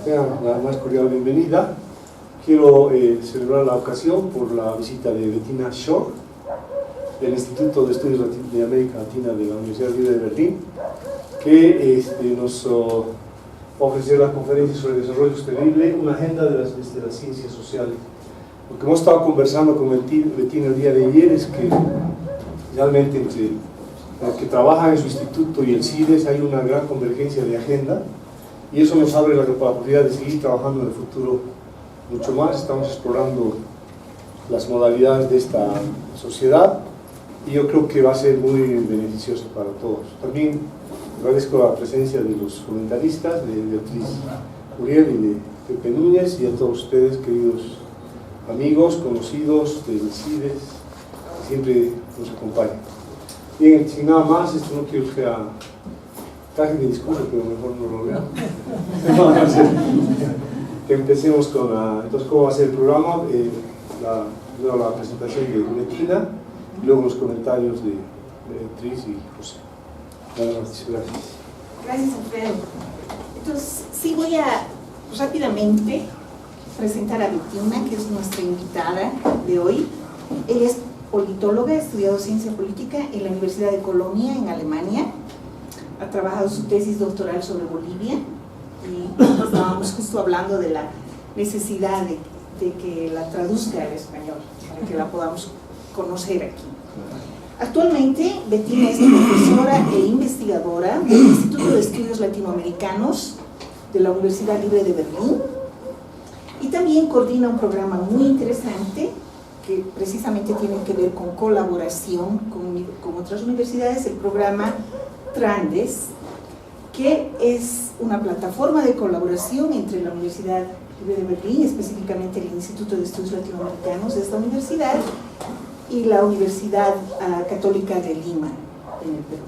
Tengan la más cordial bienvenida. Quiero celebrar la ocasión por la visita de Bettina Schoch, del Instituto de Estudios de América Latina de la Universidad Libre de Berlín, que nos ofreció la conferencia sobre desarrollo sostenible, una agenda de las ciencias sociales. Lo que hemos estado conversando con Bettina el día de ayer es que realmente entre los que trabajan en su instituto y el CIDES hay una gran convergencia de agenda, y eso nos abre la posibilidad de seguir trabajando en el futuro mucho más. Estamos explorando las modalidades de esta sociedad y yo creo que va a ser muy beneficioso para todos. También agradezco la presencia de los comentaristas, de Beatriz Uriel y de Pepe Núñez, y a todos ustedes, queridos amigos, conocidos del CIDES, que siempre nos acompañan. Bien, sin nada más, esto no quiero que sea traje de discurso, pero mejor no lo veo. Que empecemos con entonces, ¿cómo va a ser el programa? Primero la presentación de Bettina, y luego los comentarios de Beatriz y José. Nada más, gracias. Gracias, Alfredo. Entonces, sí voy a rápidamente presentar a Bettina, que es nuestra invitada de hoy. Ella es politóloga, ha estudiado ciencia política en la Universidad de Colonia, en Alemania. Ha trabajado su tesis doctoral sobre Bolivia, y estábamos justo hablando de la necesidad de que la traduzca al español, para que la podamos conocer aquí. Actualmente, Bettina es profesora e investigadora del Instituto de Estudios Latinoamericanos de la Universidad Libre de Berlín, y también coordina un programa muy interesante que precisamente tiene que ver con colaboración con otras universidades, el programa Trandes, que es una plataforma de colaboración entre la Universidad Libre de Berlín, específicamente el Instituto de Estudios Latinoamericanos de esta universidad, y la Universidad Católica de Lima, en el Perú.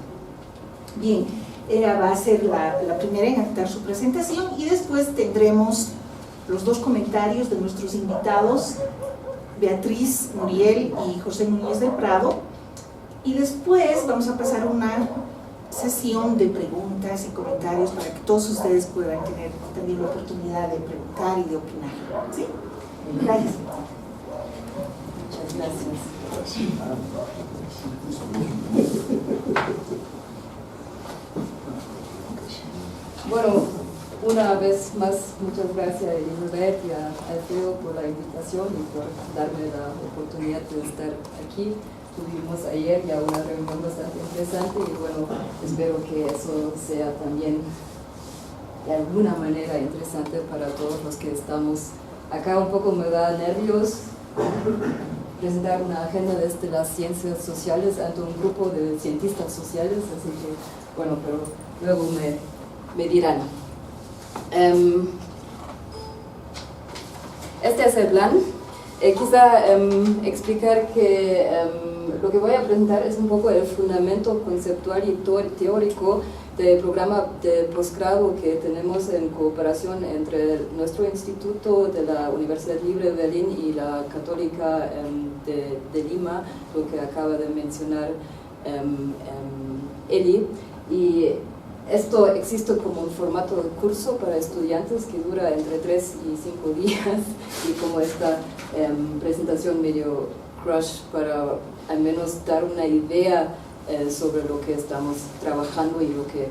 Bien, ella va a ser la primera en dar su presentación, y después tendremos los dos comentarios de nuestros invitados, Beatriz Muriel y José Núñez del Prado, y después vamos a pasar una sesión de preguntas y comentarios para que todos ustedes puedan tener también la oportunidad de preguntar y de opinar. ¿Sí? Gracias. Muchas gracias. Bueno, una vez más, muchas gracias a Elizabeth y a Alfredo por la invitación y por darme la oportunidad de estar aquí. Tuvimos ayer ya una reunión bastante interesante y bueno, espero que eso sea también de alguna manera interesante para todos los que estamos acá. Un poco me da nervios presentar una agenda desde las ciencias sociales ante un grupo de cientistas sociales, así que bueno, pero luego me dirán. Este es el plan. Quizá explicar que lo que voy a presentar es un poco el fundamento conceptual y teórico del programa de posgrado que tenemos en cooperación entre nuestro instituto de la Universidad Libre de Berlín y la Católica de Lima, lo que acaba de mencionar Eli. Y esto existe como un formato de curso para estudiantes que dura entre 3 y 5 días, y como esta presentación medio crush para al menos dar una idea sobre lo que estamos trabajando y lo que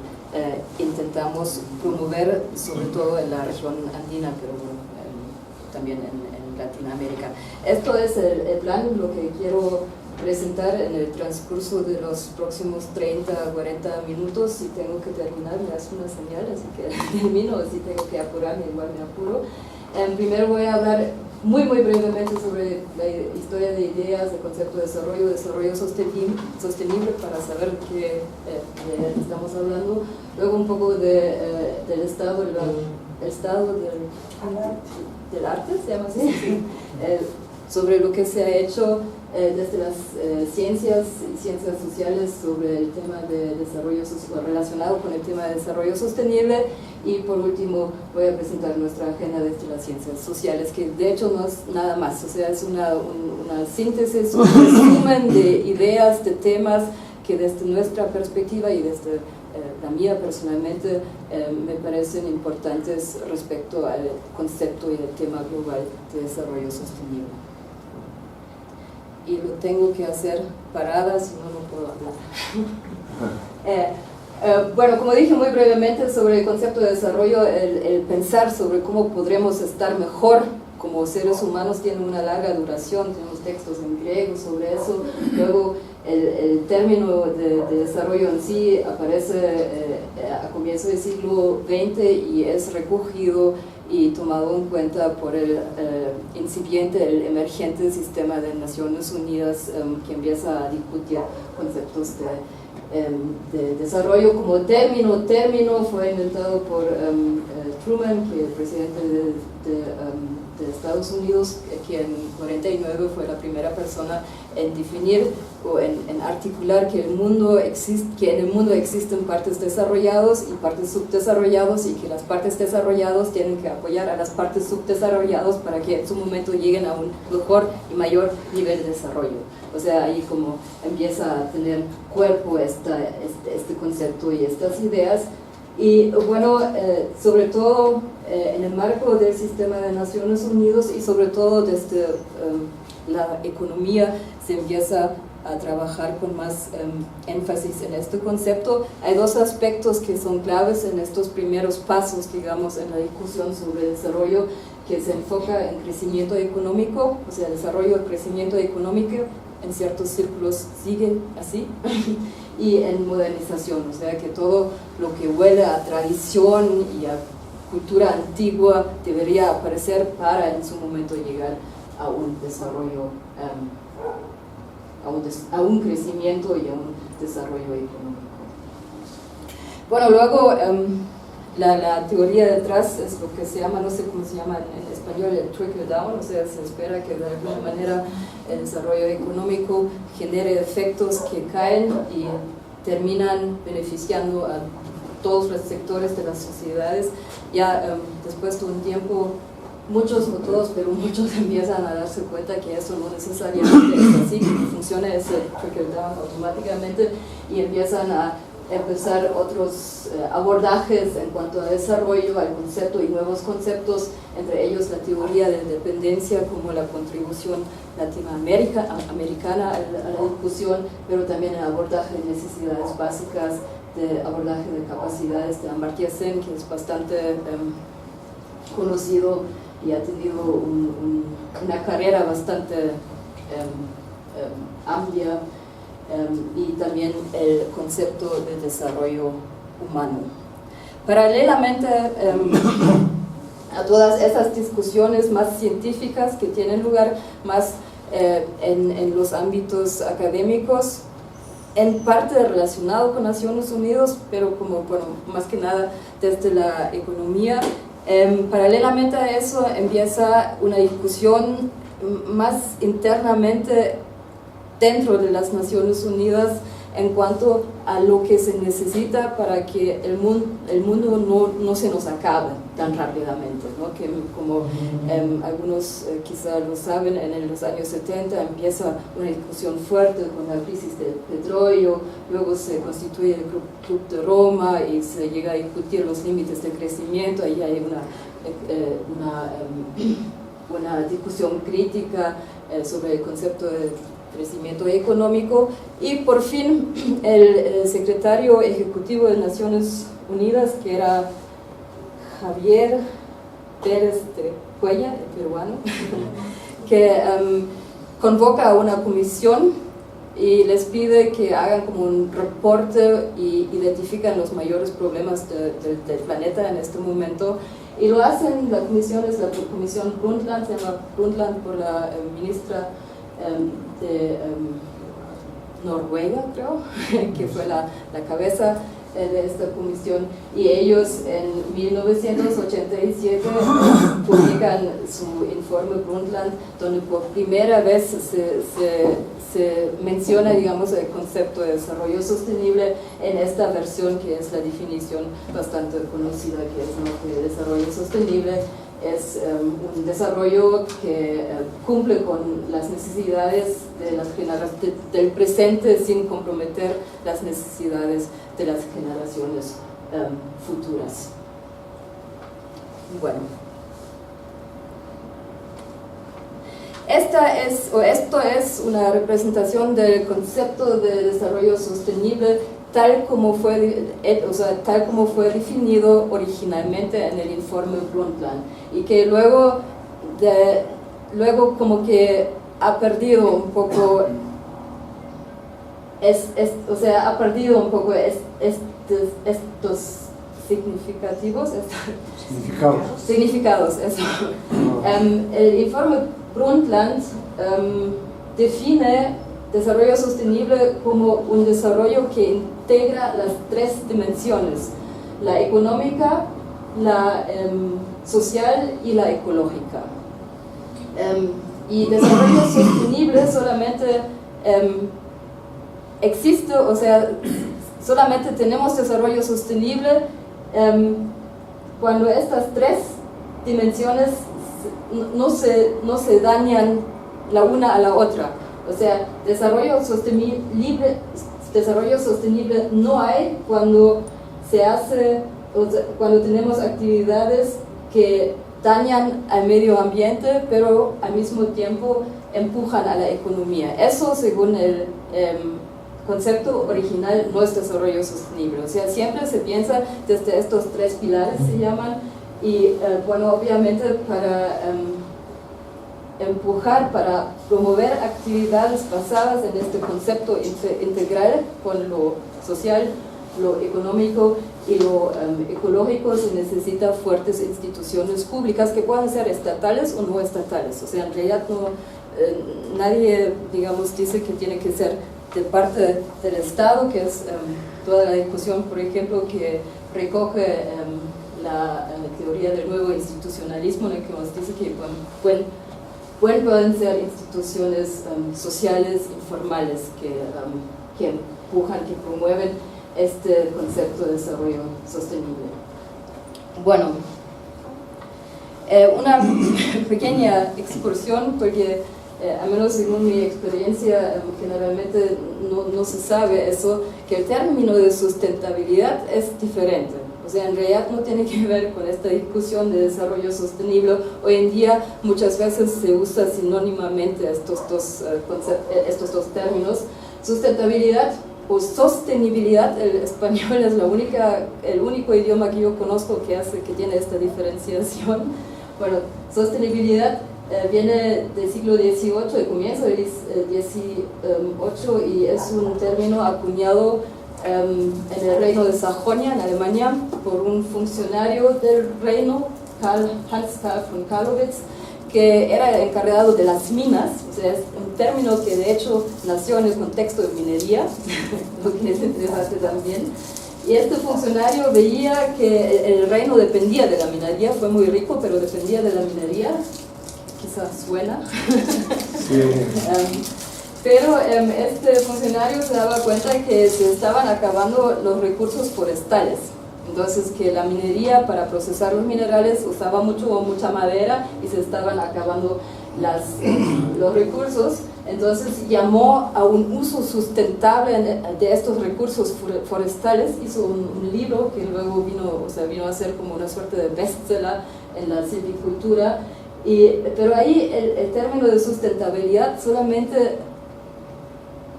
intentamos promover, sobre todo en la región andina, pero también en Latinoamérica. Esto es el plan, lo que quiero presentar en el transcurso de los próximos 30 a 40 minutos. Si tengo que terminar, me hace una señal, así que termino. Si tengo que apurarme, igual me apuro. Primero voy a hablar muy brevemente sobre la historia de ideas, el concepto de desarrollo sostenible para saber de qué estamos hablando. Luego un poco del estado del arte, se llama así, sobre lo que se ha hecho desde las ciencias y ciencias sociales sobre el tema de desarrollo relacionado con el tema de desarrollo sostenible. Y por último voy a presentar nuestra agenda desde las ciencias sociales, que de hecho no es nada más, o sea, es una síntesis, un resumen de ideas, de temas que desde nuestra perspectiva y desde la mía personalmente, me parecen importantes respecto al concepto y el tema global de desarrollo sostenible. Y lo tengo que hacer parada, si no, no puedo hablar. Bueno, como dije muy brevemente sobre el concepto de desarrollo, el pensar sobre cómo podremos estar mejor como seres humanos tiene una larga duración, tenemos textos en griego sobre eso. Luego el término de desarrollo en sí aparece a comienzos del siglo XX y es recogido y tomado en cuenta por el incipiente, el emergente sistema de Naciones Unidas, que empieza a discutir conceptos de desarrollo como término fue inventado por Truman, que es el presidente de Estados Unidos, que en 49 fue la primera persona en definir o en articular que en el mundo existen partes desarrollados y partes subdesarrollados, y que las partes desarrolladas tienen que apoyar a las partes subdesarrolladas para que en su momento lleguen a un mejor y mayor nivel de desarrollo. O sea, ahí como empieza a tener cuerpo este concepto y estas ideas. Y bueno, sobre todo en el marco del sistema de Naciones Unidas y sobre todo desde la economía se empieza a trabajar con más énfasis en este concepto. Hay dos aspectos que son claves en estos primeros pasos, digamos, en la discusión sobre desarrollo, que se enfoca en crecimiento económico, o sea, desarrollo, crecimiento económico, en ciertos círculos sigue así, y en modernización, o sea que todo lo que huele a tradición y a cultura antigua debería aparecer para en su momento llegar a un desarrollo, a un crecimiento y a un desarrollo económico. Bueno, luego la teoría detrás es lo que se llama, no sé cómo se llama en español, el trickle down, o sea, se espera que de alguna manera el desarrollo económico genere efectos que caen y terminan beneficiando a todos los sectores de las sociedades. Ya después de un tiempo, muchos, no todos, pero muchos empiezan a darse cuenta que eso no necesariamente es así, que funciona ese trickle down automáticamente, y empiezan a empezar otros abordajes en cuanto a desarrollo, al concepto y nuevos conceptos, entre ellos la teoría de dependencia como la contribución latinoamericana a la discusión, pero también el abordaje de necesidades básicas, de abordaje de capacidades de Amartya Sen, que es bastante conocido y ha tenido una carrera bastante amplia. Y también el concepto de desarrollo humano. Paralelamente a todas esas discusiones más científicas que tienen lugar más en los ámbitos académicos, en parte relacionado con Naciones Unidas, pero como, bueno, más que nada desde la economía, paralelamente a eso empieza una discusión más internamente dentro de las Naciones Unidas en cuanto a lo que se necesita para que el mundo no se nos acabe tan rápidamente, ¿no? Que como algunos quizá lo saben, en los años 70 empieza una discusión fuerte con la crisis del petróleo, luego se constituye el Club de Roma y se llega a discutir los límites de crecimiento, ahí hay una discusión crítica sobre el concepto de crecimiento económico, y por fin el secretario ejecutivo de Naciones Unidas, que era Javier Pérez de Cuellar, el peruano, que convoca a una comisión y les pide que hagan como un reporte y identifican los mayores problemas del planeta en este momento, y lo hacen. La comisión es la comisión Brundtland, se llama Brundtland por la ministra de Noruega, creo, que fue la cabeza de esta comisión, y ellos en 1987 publican su informe Brundtland, donde por primera vez se menciona, digamos, el concepto de desarrollo sostenible en esta versión, que es la definición bastante conocida, que es, ¿no?, que el desarrollo sostenible es un desarrollo que cumple con las necesidades de las del presente sin comprometer las necesidades de las generaciones futuras. Bueno. Esto es una representación del concepto de desarrollo sostenible tal como fue definido originalmente en el informe Brundtland, y que luego como que ha perdido un poco estos significados. Eso. El informe Brundtland define desarrollo sostenible como un desarrollo que integra las tres dimensiones: la económica, la social y la ecológica. Y desarrollo sostenible solamente existe, o sea, solamente tenemos desarrollo sostenible cuando estas tres dimensiones no se dañan la una a la otra. O sea, desarrollo sostenible no hay cuando cuando tenemos actividades que dañan al medio ambiente, pero al mismo tiempo empujan a la economía. Eso, según el concepto original, no es desarrollo sostenible. O sea, siempre se piensa desde estos tres pilares, se llaman, y bueno, obviamente para para promover actividades basadas en este concepto integral con lo social, lo económico y lo ecológico, se necesita fuertes instituciones públicas que puedan ser estatales o no estatales. O sea, en realidad nadie, digamos, dice que tiene que ser de parte del Estado, que es toda la discusión, por ejemplo, que recoge la teoría del nuevo institucionalismo, en el que nos dice que pueden ser instituciones sociales informales que empujan, que promueven este concepto de desarrollo sostenible. Bueno, una pequeña excursión, porque al menos según mi experiencia, generalmente no se sabe eso, que el término de sustentabilidad es diferente. O sea, en realidad no tiene que ver con esta discusión de desarrollo sostenible. Hoy en día muchas veces se usa sinónimamente estos dos términos. Sustentabilidad o sostenibilidad, el español es el único idioma que yo conozco que tiene esta diferenciación. Bueno, sostenibilidad viene del siglo XVIII, del comienzo del XVIII, y es un término acuñado en el reino de Sajonia, en Alemania, por un funcionario del reino, Hans Karl von Carlowitz, que era encargado de las minas. O sea, es un término que de hecho nació en el contexto de minería, lo que es interesante también. Y este funcionario veía que el reino dependía de la minería, fue muy rico, pero dependía de la minería, quizás suena. Sí. Pero este funcionario se daba cuenta que se estaban acabando los recursos forestales. Entonces, que la minería para procesar los minerales usaba mucha madera y se estaban acabando los recursos. Entonces llamó a un uso sustentable de estos recursos forestales, hizo un libro que luego vino a ser como una suerte de bestseller en la silvicultura. Pero ahí el término de sustentabilidad solamente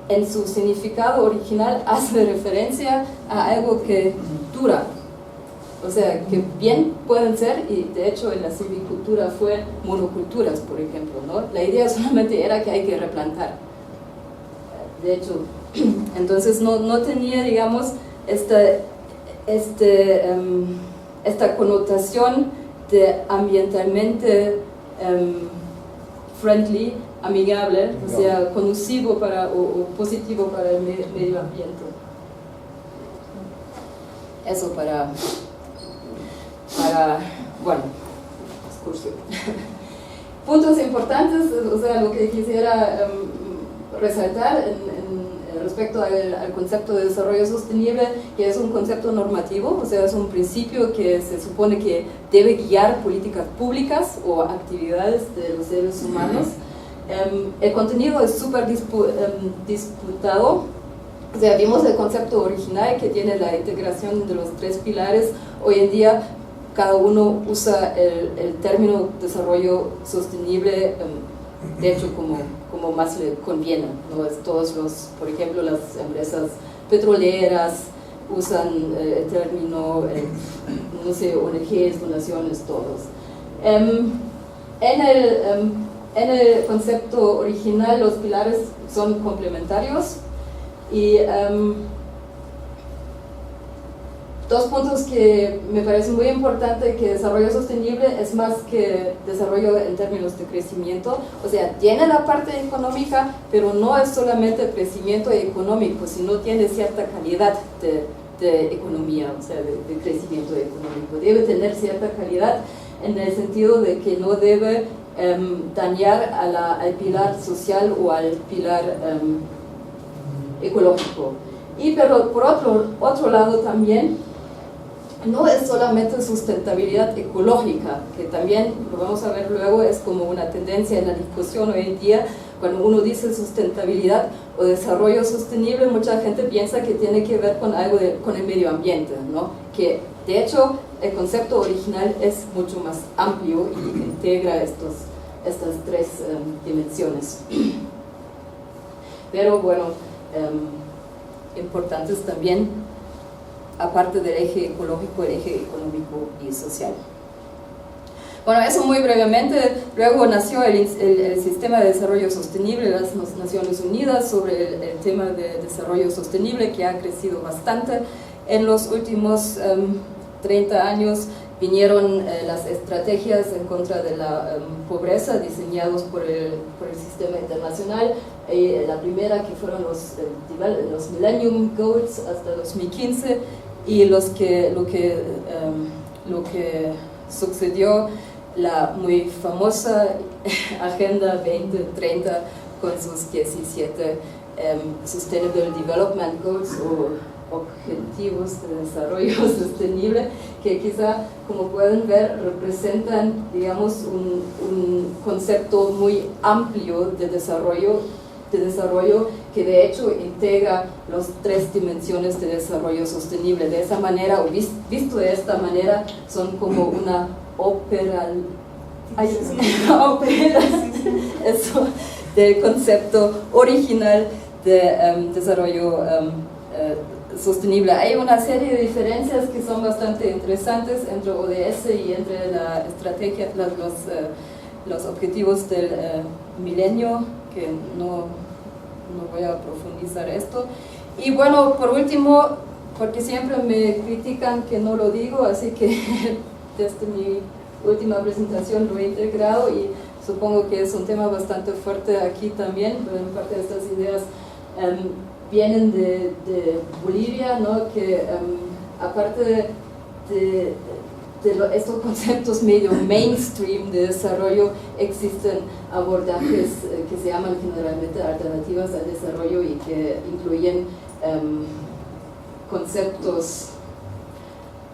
en su significado original hace referencia a algo que dura. O sea, que bien pueden ser, y de hecho en la silvicultura fue monoculturas, por ejemplo, ¿no? La idea solamente era que hay que replantar. De hecho, entonces no tenía, digamos, esta connotación de ambientalmente friendly, amigable, o sea, conducivo o positivo para el medio ambiente. Eso para bueno, excursión. Puntos importantes, o sea, lo que quisiera resaltar respecto al concepto de desarrollo sostenible, que es un concepto normativo, o sea, es un principio que se supone que debe guiar políticas públicas o actividades de los seres humanos. El contenido es súper disputado, O sea, vimos el concepto original que tiene la integración de los 3 pilares. Hoy en día cada uno usa el término desarrollo sostenible, de hecho como más le conviene, ¿no? Todos por ejemplo, las empresas petroleras usan el término, no sé, ONGs, donaciones, todos. En el concepto original los pilares son complementarios y 2 puntos que me parecen muy importantes, que desarrollo sostenible es más que desarrollo en términos de crecimiento, o sea, tiene la parte económica, pero no es solamente crecimiento económico, sino tiene cierta calidad de economía, o sea, de crecimiento económico. Debe tener cierta calidad en el sentido de que no debe dañar al pilar social o al pilar ecológico. Pero por otro lado también, no es solamente sustentabilidad ecológica, que también, lo vamos a ver luego, es como una tendencia en la discusión hoy en día. Cuando uno dice sustentabilidad o desarrollo sostenible, mucha gente piensa que tiene que ver con algo con el medio ambiente, ¿no? Que de hecho el concepto original es mucho más amplio y integra estas 3 dimensiones. Pero bueno, importantes también, aparte del eje ecológico, el eje económico y social. Bueno, eso muy brevemente. Luego nació el Sistema de Desarrollo Sostenible de las Naciones Unidas sobre el tema de desarrollo sostenible, que ha crecido bastante. En los últimos 30 años vinieron las estrategias en contra de la pobreza diseñados por el sistema internacional. La primera, que fueron los Millennium Goals hasta 2015, y lo que sucedió, la muy famosa Agenda 2030 con sus 17 Sustainable Development Goals o objetivos de desarrollo sostenible, que quizá, como pueden ver, representan, digamos, un concepto muy amplio de desarrollo que de hecho integra las 3 dimensiones de desarrollo sostenible. De esa manera, o visto de esta manera, son como una eso, del concepto original de desarrollo sostenible. Hay una serie de diferencias que son bastante interesantes entre ODS y entre la estrategia, los objetivos del milenio, que no voy a profundizar esto. Y bueno, por último, porque siempre me critican que no lo digo, así que desde mi última presentación lo he integrado, y supongo que es un tema bastante fuerte aquí también, pero en parte de estas ideas vienen de Bolivia, ¿no? Que aparte de estos conceptos medio mainstream de desarrollo, existen abordajes que se llaman generalmente alternativas al desarrollo y que incluyen conceptos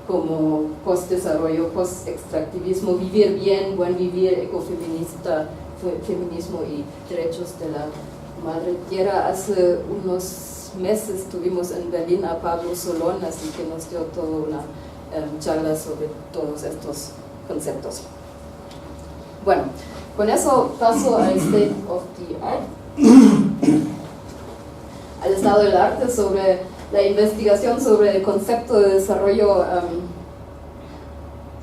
como post-desarrollo, post-extractivismo, vivir bien, buen vivir, feminismo y derechos de la madre tierra. Hace unos meses tuvimos en Berlín a Pablo Solón, así que nos dio toda una charla sobre todos estos conceptos. Bueno, con eso paso al State of the Art, al estado del arte, sobre la investigación sobre el concepto de desarrollo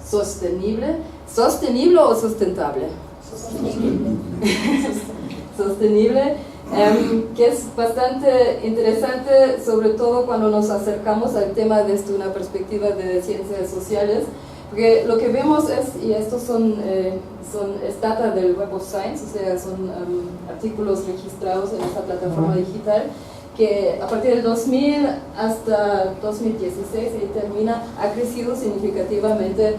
sostenible. ¿Sostenible o sustentable? Sostenible, que es bastante interesante, sobre todo cuando nos acercamos al tema desde una perspectiva de ciencias sociales, porque lo que vemos es, y estos son data del Web of Science, o sea, son artículos registrados en esta plataforma digital, que a partir del 2000 hasta 2016 y termina, ha crecido significativamente,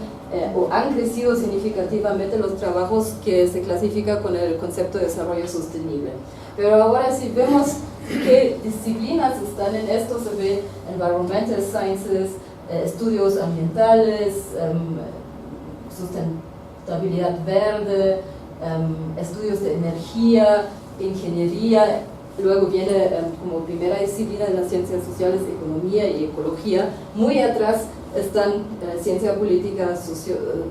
o han crecido significativamente los trabajos que se clasifican con el concepto de desarrollo sostenible. Pero ahora si vemos qué disciplinas están en esto, se ve environmental sciences, estudios ambientales, sustentabilidad verde, estudios de energía, ingeniería, luego viene como primera disciplina de las ciencias sociales, economía y ecología. Muy atrás están ciencia política,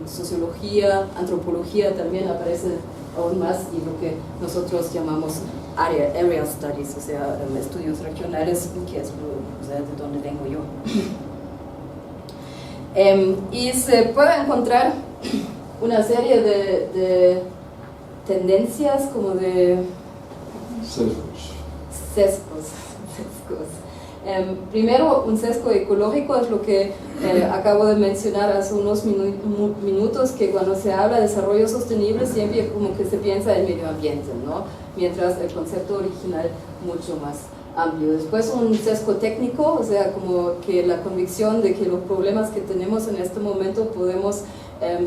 sociología, antropología también aparece aún más, y lo que nosotros llamamos area studies, o sea, estudios regionales, que es de donde vengo yo. Y se puede encontrar una serie de tendencias como de sesgos. Primero, un sesgo ecológico es lo que acabo de mencionar hace unos minutos, que cuando se habla de desarrollo sostenible siempre como que se piensa en medio ambiente, ¿no? Mientras el concepto original mucho más amplio. Después, un sesgo técnico, o sea, como que la convicción de que los problemas que tenemos en este momento podemos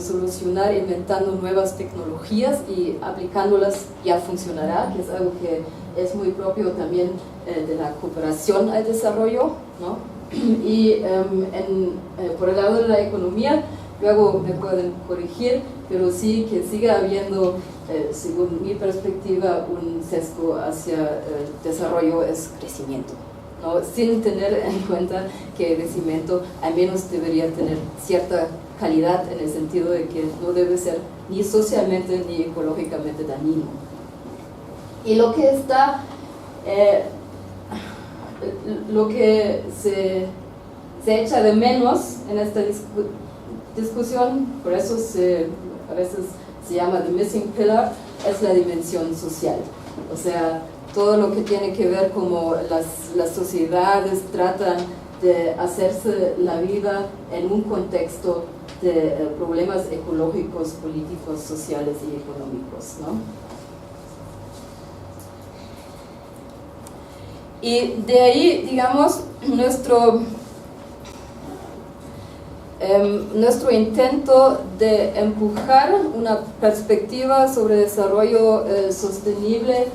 solucionar inventando nuevas tecnologías, y aplicándolas ya funcionará, que es algo que es muy propio también de la cooperación al desarrollo, ¿no? Y por el lado de la economía, luego me pueden corregir, pero sí que sigue habiendo, según mi perspectiva, un sesgo hacia desarrollo es crecimiento, ¿no? Sin tener en cuenta que el crecimiento al menos debería tener cierta calidad, en el sentido de que no debe ser ni socialmente ni ecológicamente dañino. Y lo que está, lo que se echa de menos en esta discusión, por eso a veces se llama the missing pillar, es la dimensión social. O sea, todo lo que tiene que ver como las sociedades tratan de hacerse la vida en un contexto de problemas ecológicos, políticos, sociales y económicos, ¿no? Y de ahí, digamos, nuestro intento de empujar una perspectiva sobre desarrollo sostenible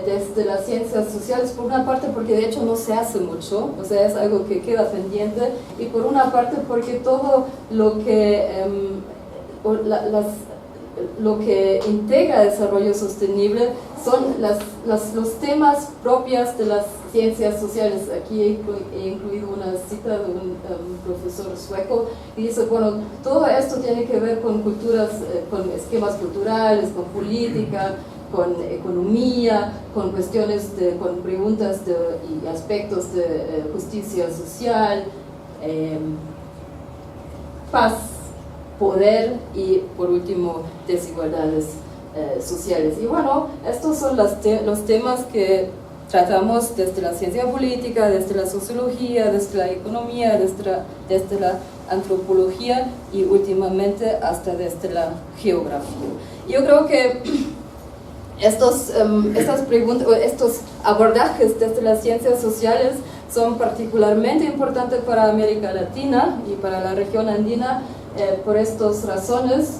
desde las ciencias sociales, por una parte porque de hecho no se hace mucho, o sea, es algo que queda pendiente, y por una parte porque todo lo que lo que integra desarrollo sostenible son los temas propios de las ciencias sociales. Aquí he incluido una cita de un profesor sueco, y dice, bueno, todo esto tiene que ver con culturas, con esquemas culturales, con política, con economía, con cuestiones, con preguntas y aspectos de justicia social, paz, poder y, por último, desigualdades sociales. Y bueno, estos son los temas que tratamos desde la ciencia política, desde la sociología, desde la economía, desde la antropología y últimamente hasta desde la geografía. Yo creo que estos abordajes desde las ciencias sociales son particularmente importantes para América Latina y para la región andina. Por estas razones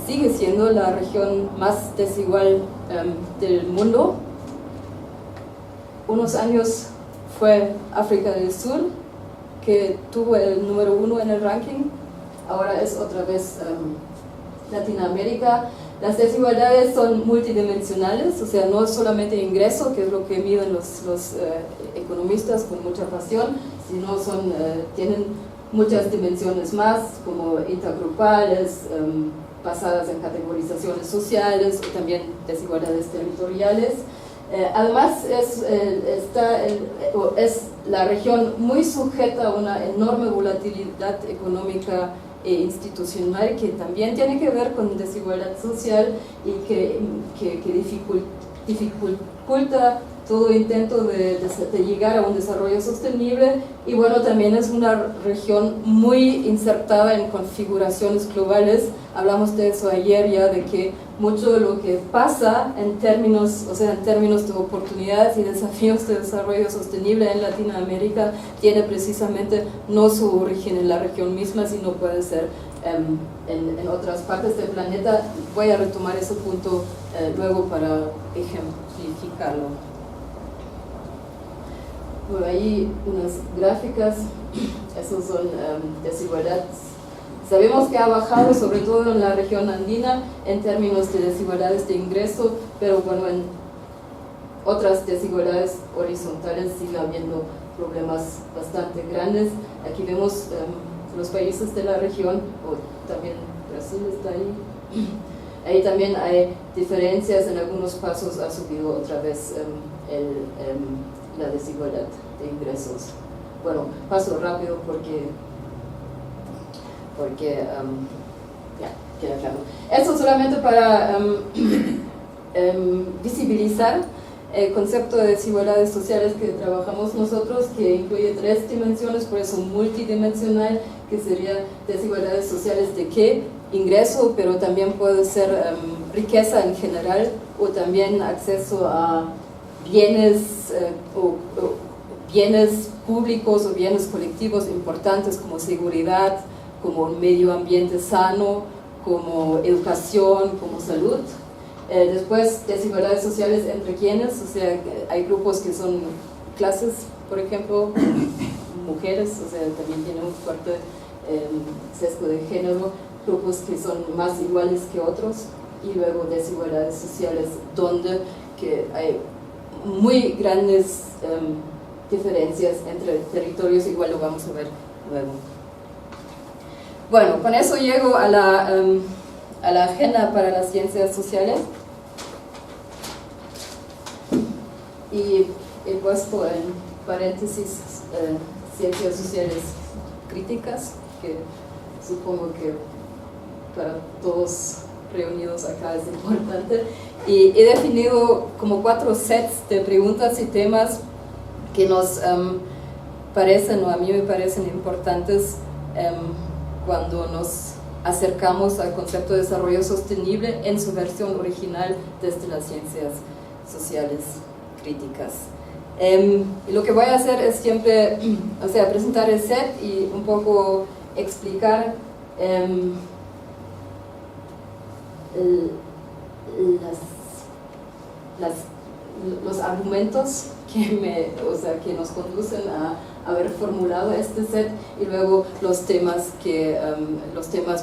sigue siendo la región más desigual del mundo. Unos años fue África del Sur, que tuvo el número 1 en el ranking. Ahora es otra vez Latinoamérica. Las desigualdades son multidimensionales, o sea, no es solamente ingreso, que es lo que miden los economistas con mucha pasión, sino tienen muchas dimensiones más, como intergrupales, basadas en categorizaciones sociales, o también desigualdades territoriales. Además, es la región muy sujeta a una enorme volatilidad económica e institucional, que también tiene que ver con desigualdad social y que dificulta todo intento de llegar a un desarrollo sostenible. Y bueno, también es una región muy insertada en configuraciones globales. Hablamos de eso ayer ya, de que mucho de lo que pasa en términos de oportunidades y desafíos de desarrollo sostenible en Latinoamérica tiene precisamente no su origen en la región misma, sino puede ser en otras partes del planeta. Voy a retomar ese punto luego para ejemplificarlo. Bueno, ahí unas gráficas, esos son desigualdades. Sabemos que ha bajado, sobre todo en la región andina, en términos de desigualdades de ingreso, pero bueno, otras desigualdades horizontales sigue habiendo problemas bastante grandes. Aquí vemos los países de la región, o también Brasil está ahí. Ahí también hay diferencias, en algunos pasos ha subido otra vez la desigualdad de ingresos. Bueno, paso rápido porque ya, queda claro. Esto solamente para visibilizar el concepto de desigualdades sociales que trabajamos nosotros, que incluye 3 dimensiones, por eso multidimensional, que sería desigualdades sociales de qué, ingreso, pero también puede ser riqueza en general, o también acceso a bienes, o bienes públicos o bienes colectivos importantes como seguridad, como un medio ambiente sano, como educación, como salud. Después, desigualdades sociales entre quienes, o sea, hay grupos que son clases, por ejemplo, mujeres, o sea, también tiene un fuerte sesgo de género, grupos que son más iguales que otros, y luego desigualdades sociales donde que hay muy grandes diferencias entre territorios, igual lo vamos a ver luego. Bueno, con eso llego a la agenda para las ciencias sociales, y he puesto en paréntesis ciencias sociales críticas, que supongo que para todos reunidos acá es importante, y he definido como 4 sets de preguntas y temas que nos parecen, o a mí me parecen importantes cuando nos acercamos al concepto de desarrollo sostenible en su versión original desde las ciencias sociales críticas. Y lo que voy a hacer es siempre, o sea, presentar el set y un poco explicar los argumentos que nos conducen a haber formulado este set, y luego los temas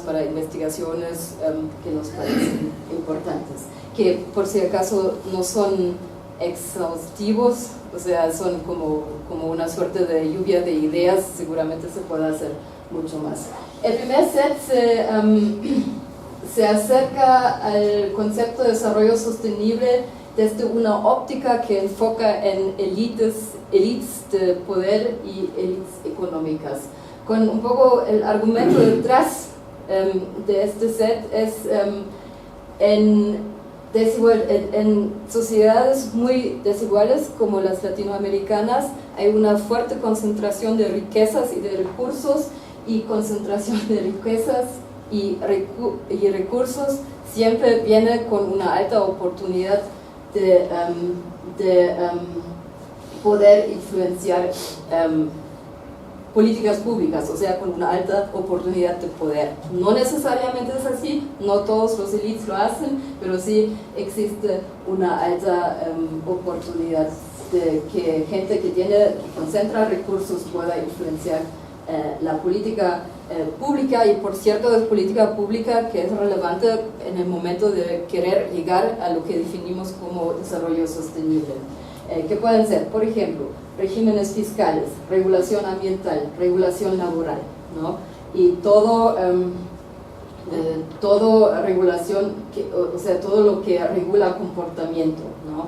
para investigaciones que nos parecen importantes, que por si acaso no son exhaustivos, o sea, son como una suerte de lluvia de ideas, seguramente se puede hacer mucho más. El primer set se acerca al concepto de desarrollo sostenible desde una óptica que enfoca en élites de poder y élites económicas. Con un poco el argumento detrás de este set es en sociedades muy desiguales como las latinoamericanas hay una fuerte concentración de riquezas y de recursos, y concentración de riquezas y recursos siempre viene con una alta oportunidad de poder influenciar políticas públicas, o sea, con una alta oportunidad de poder. No necesariamente es así, no todos los élites lo hacen, pero sí existe una alta oportunidad de que gente que concentra recursos pueda influenciar la política pública, y por cierto es política pública que es relevante en el momento de querer llegar a lo que definimos como desarrollo sostenible. ¿Qué pueden ser? Por ejemplo, regímenes fiscales, regulación ambiental, regulación laboral, ¿no? Y todo regulación, o sea, todo lo que regula comportamiento, ¿no?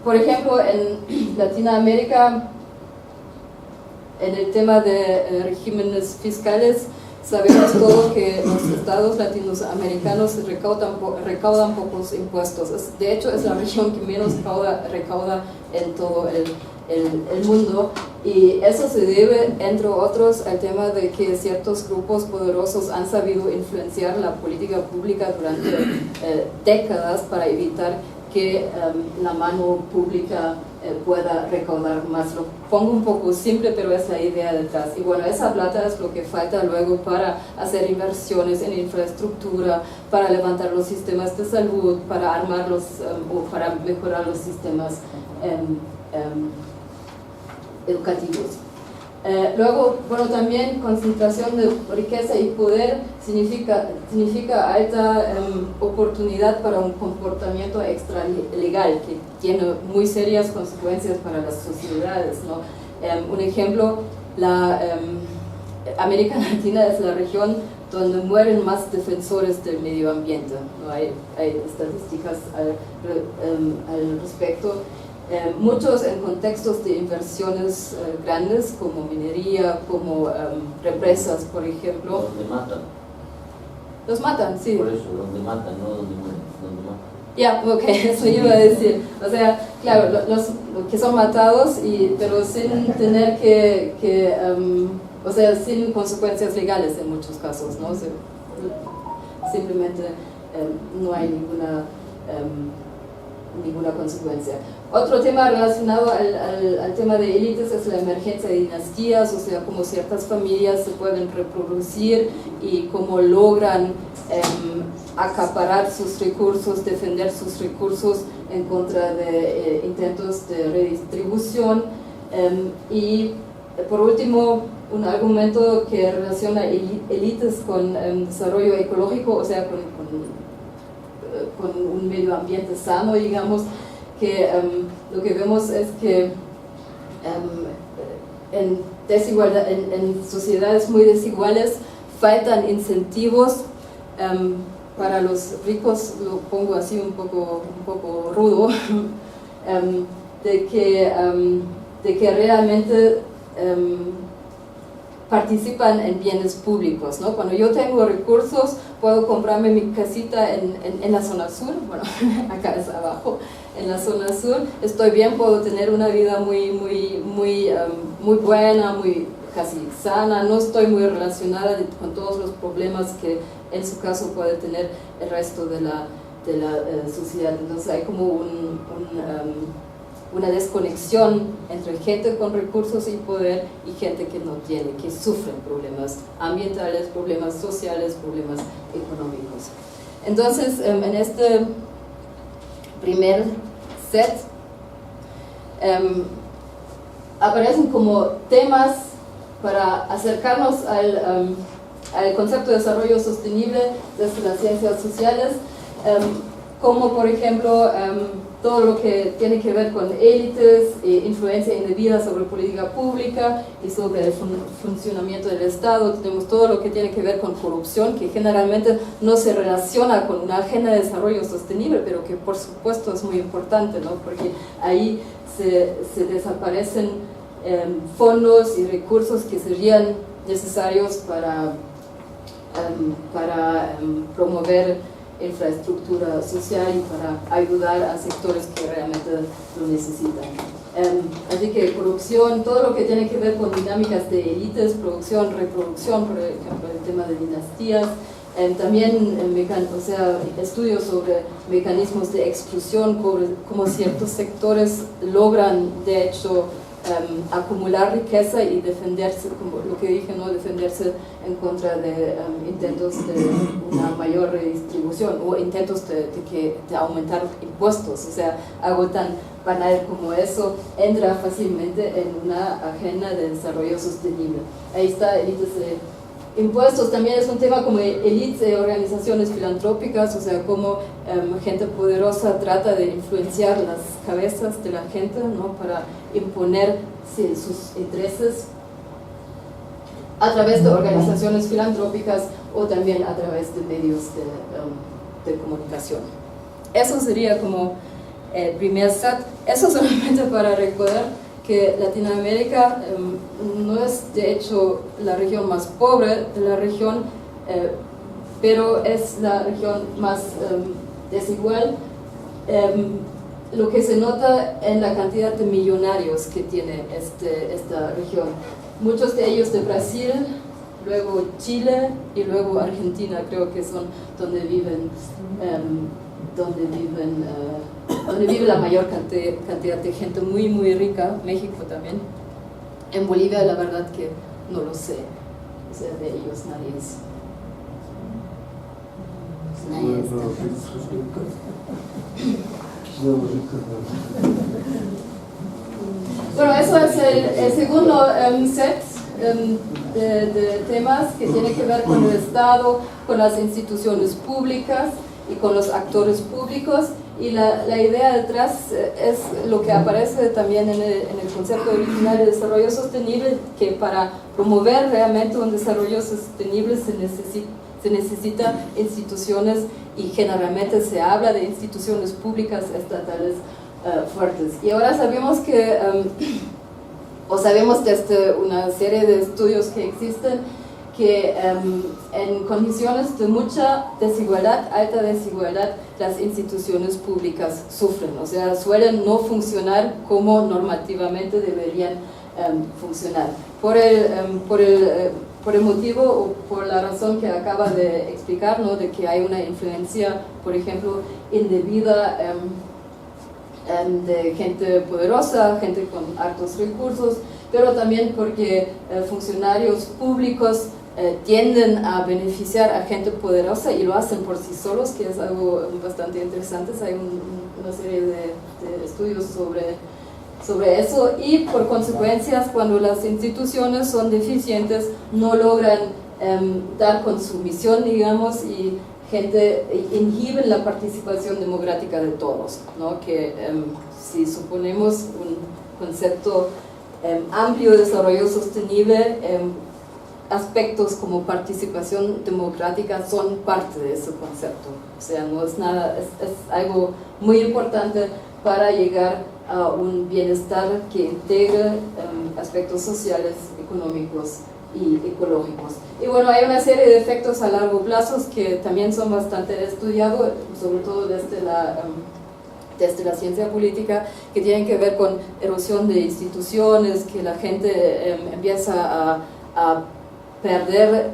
Por ejemplo, en Latinoamérica, en el tema de regímenes fiscales, sabemos todo que los estados latinoamericanos recaudan pocos impuestos. De hecho, es la región que menos recauda en todo el mundo, y eso se debe, entre otros, al tema de que ciertos grupos poderosos han sabido influenciar la política pública durante décadas para evitar que la mano pública pueda recaudar más. Lo pongo un poco simple, pero es la idea detrás. Y bueno, esa plata es lo que falta luego para hacer inversiones en infraestructura, para levantar los sistemas de salud, para armarlos o para mejorar los sistemas educativos. Luego, bueno, también concentración de riqueza y poder significa alta oportunidad para un comportamiento extralegal que tiene muy serias consecuencias para las sociedades, ¿no? Un ejemplo, América Latina es la región donde mueren más defensores del medio ambiente, ¿no? Hay estadísticas al respecto. Muchos en contextos de inversiones grandes como minería, como represas, por ejemplo. Donde matan. Los matan, sí. Por eso, donde matan, no donde mueren, donde matan. Ya, ok, eso iba a decir. O sea, claro, los que son matados, pero sin tener o sea, sin consecuencias legales en muchos casos, ¿no? O sea, simplemente no hay ninguna consecuencia. Otro tema relacionado al tema de élites es la emergencia de dinastías, o sea, cómo ciertas familias se pueden reproducir y cómo logran acaparar sus recursos, defender sus recursos en contra de intentos de redistribución. Y por último, un argumento que relaciona élites con desarrollo ecológico, o sea, con un medio ambiente sano, digamos, que lo que vemos es que en sociedades muy desiguales faltan incentivos para los ricos, lo pongo así un poco rudo, de que realmente participan en bienes públicos, ¿no? Cuando yo tengo recursos, puedo comprarme mi casita en la zona sur, bueno, acá es abajo, en la zona sur, estoy bien, puedo tener una vida muy buena, muy casi sana, no estoy muy relacionada con todos los problemas que en su caso puede tener el resto de la sociedad. Entonces hay como una desconexión entre gente con recursos y poder y gente que no tiene, que sufren problemas ambientales, problemas sociales, problemas económicos. Entonces, en este primer set aparecen como temas para acercarnos al concepto de desarrollo sostenible desde las ciencias sociales, como por ejemplo todo lo que tiene que ver con élites, influencia indebida sobre política pública y sobre el funcionamiento del Estado. Tenemos todo lo que tiene que ver con corrupción, que generalmente no se relaciona con una agenda de desarrollo sostenible, pero que por supuesto es muy importante, ¿no? Porque ahí se desaparecen fondos y recursos que serían necesarios para promover infraestructura social y para ayudar a sectores que realmente lo necesitan. Así que corrupción, todo lo que tiene que ver con dinámicas de élites, producción, reproducción, por ejemplo el tema de dinastías, también estudios sobre mecanismos de exclusión, cómo ciertos sectores logran de hecho acumular riqueza y defenderse, como lo que dije, ¿no? Defenderse en contra de intentos de una mayor redistribución o intentos de aumentar impuestos. O sea, algo tan banal como eso entra fácilmente en una agenda de desarrollo sostenible. Ahí está élites de impuestos, también es un tema como élites de organizaciones filantrópicas, o sea, cómo gente poderosa trata de influenciar las cabezas de la gente, ¿no? Para imponer sus intereses a través de organizaciones filantrópicas o también a través de medios de comunicación. Eso sería como el primer set. Eso solamente para recordar que Latinoamérica no es de hecho la región más pobre de la región, pero es la región más desigual. Lo que se nota en la cantidad de millonarios que tiene esta región. Muchos de ellos de Brasil, luego Chile y luego Argentina, creo que son donde vive la mayor cantidad de gente muy rica. México también. En Bolivia la verdad que no lo sé, o sea, de ellos nadie es. Bueno, eso es el segundo set. de temas que tienen que ver con el Estado, con las instituciones públicas y con los actores públicos, y la idea detrás es lo que aparece también en el concepto original de desarrollo sostenible, que para promover realmente un desarrollo sostenible se necesitan instituciones, y generalmente se habla de instituciones públicas estatales fuertes. Y ahora sabemos que, o sabemos desde una serie de estudios que existen, que en condiciones de mucha desigualdad, alta desigualdad, las instituciones públicas sufren, o sea, suelen no funcionar como normativamente deberían funcionar. Por el motivo o por la razón que acaba de explicar, ¿no? De que hay una influencia, por ejemplo, indebida de gente poderosa, gente con altos recursos, pero también porque funcionarios públicos tienden a beneficiar a gente poderosa y lo hacen por sí solos, que es algo bastante interesante. Hay una serie de estudios sobre eso, y por consecuencias, cuando las instituciones son deficientes, no logran dar con su misión, digamos, y inhiben la participación democrática de todos, ¿no? Que si suponemos un concepto amplio de desarrollo sostenible, aspectos como participación democrática son parte de ese concepto. O sea, no es nada, es algo muy importante para llegar a un bienestar que integre aspectos sociales, económicos y ecológicos. Y bueno, hay una serie de efectos a largo plazo que también son bastante estudiados, sobre todo desde la ciencia política, que tienen que ver con erosión de instituciones, que la gente empieza a perder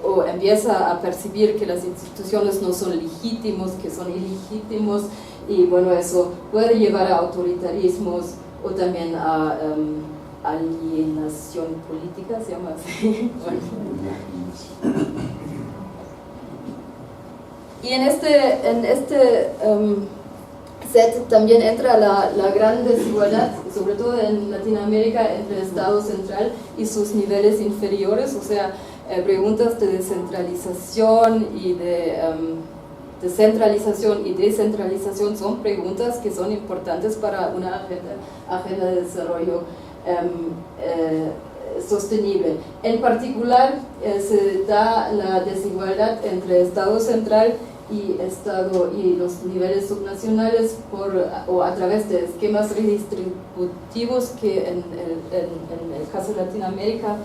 o empieza a percibir que las instituciones no son legítimos, que son ilegítimos, y bueno, eso puede llevar a autoritarismos o también a alienación política, se llama así. Bueno. Y en este set también entra la gran desigualdad, sobre todo en Latinoamérica, entre el Estado central y sus niveles inferiores, o sea, preguntas de descentralización y de centralización y descentralización son preguntas que son importantes para una agenda de desarrollo sostenible. En particular, se da la desigualdad entre Estado central y los niveles subnacionales o a través de esquemas redistributivos que en el caso de Latinoamérica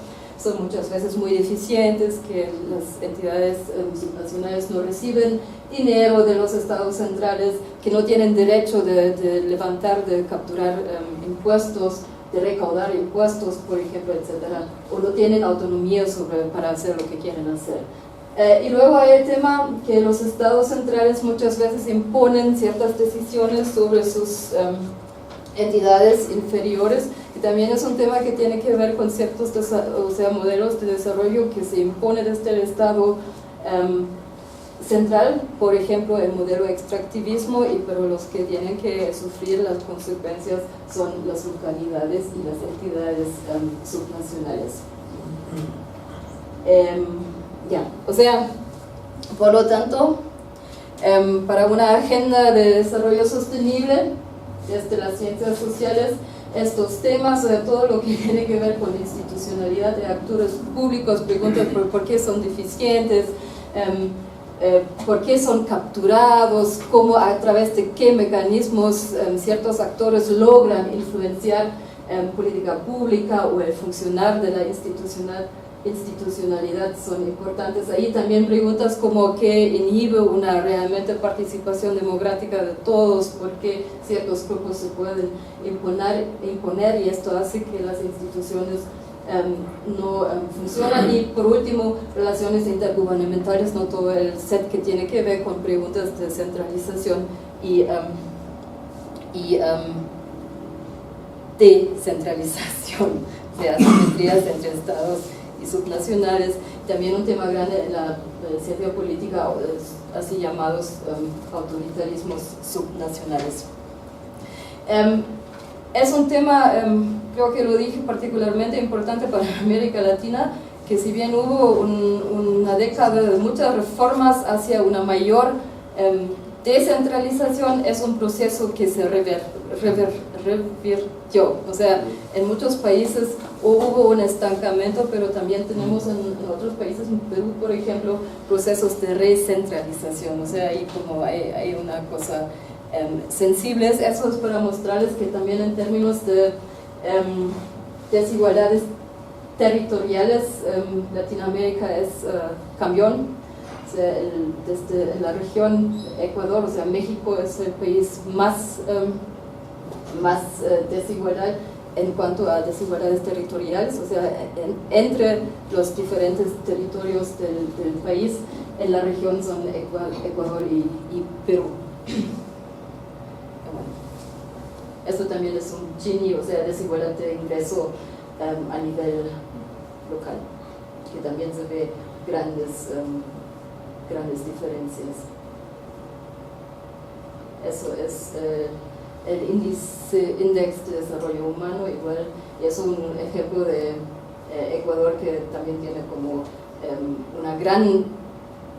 son muchas veces muy deficientes, que las entidades subnacionales no reciben dinero de los estados centrales, que no tienen derecho de levantar, de capturar impuestos, de recaudar impuestos, por ejemplo, etcétera, o no tienen autonomía para hacer lo que quieren hacer. Y luego hay el tema que los estados centrales muchas veces imponen ciertas decisiones sobre sus entidades inferiores, y también es un tema que tiene que ver con ciertos modelos de desarrollo que se impone desde el Estado central, por ejemplo el modelo extractivismo, pero los que tienen que sufrir las consecuencias son las localidades y las entidades subnacionales. O sea, por lo tanto, para una agenda de desarrollo sostenible desde las ciencias sociales, estos temas, todo lo que tiene que ver con la institucionalidad de actores públicos, preguntas por qué son deficientes, por qué son capturados, cómo, a través de qué mecanismos ciertos actores logran influenciar política pública o el funcionar de la institucionalidad son importantes. Ahí también preguntas como qué inhibe una realmente participación democrática de todos, por qué ciertos grupos se pueden imponer y esto hace que las instituciones no funcionan. Y por último, relaciones intergubernamentales, no todo el set que tiene que ver con preguntas de centralización y descentralización, de asimetrías entre estados y subnacionales. También un tema grande en la ciencia política, así llamados autoritarismos subnacionales. Es un tema creo que lo dije particularmente importante para América Latina, que si bien hubo una década de muchas reformas hacia una mayor descentralización, es un proceso que se revirtió. O sea, en muchos países hubo un estancamiento, pero también tenemos en otros países, en Perú por ejemplo, procesos de recentralización. O sea, ahí como hay una cosa sensible. Eso es para mostrarles que también en términos de desigualdades territoriales, Latinoamérica es campeón. O sea, desde la región Ecuador, o sea, México es el país más desigualdad en cuanto a desigualdades territoriales, o sea, entre los diferentes territorios del país. En la región son Ecuador y Perú. Bueno, esto también es un Gini, o sea, desigualdad de ingreso a nivel local, que también se ve grandes diferencias. Eso es el índice de desarrollo humano, igual, y es un ejemplo de Ecuador que también tiene como una gran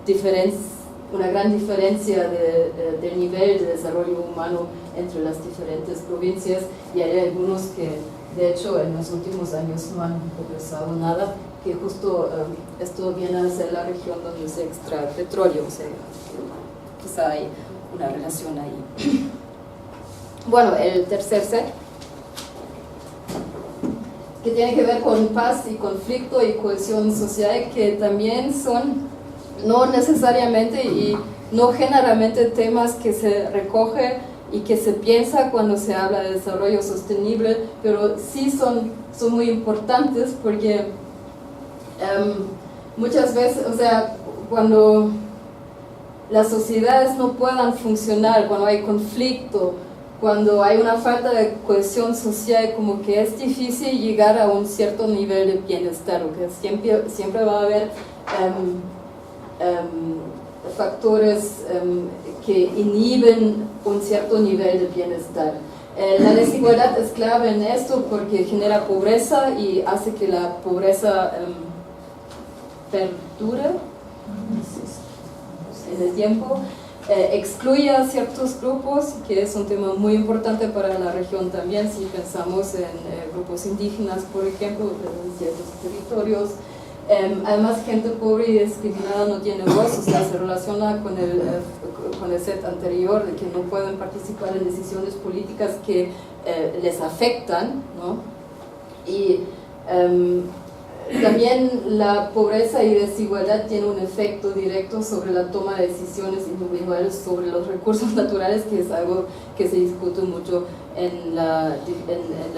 diferencia del nivel de desarrollo humano entre las diferentes provincias, y hay algunos que de hecho en los últimos años no han progresado nada, que justo esto viene a ser la región donde se extrae petróleo, o sea, quizá hay una relación ahí. Bueno, el tercer set, que tiene que ver con paz y conflicto y cohesión social, que también son no necesariamente y no generalmente temas que se recoge y que se piensa cuando se habla de desarrollo sostenible, pero sí son muy importantes porque muchas veces, o sea, cuando las sociedades no puedan funcionar, cuando hay conflicto, cuando hay una falta de cohesión social, como que es difícil llegar a un cierto nivel de bienestar, o que siempre va a haber factores que inhiben un cierto nivel de bienestar. La desigualdad es clave en esto porque genera pobreza y hace que la pobreza perdure en el tiempo, excluye a ciertos grupos, que es un tema muy importante para la región también, si pensamos en grupos indígenas, por ejemplo, en ciertos territorios. Además, gente pobre y discriminada no tiene voz, o sea, se relaciona con el set anterior, de que no pueden participar en decisiones políticas que les afectan, ¿no? Y también la pobreza y desigualdad tiene un efecto directo sobre la toma de decisiones individuales sobre los recursos naturales, que es algo que se discute mucho en la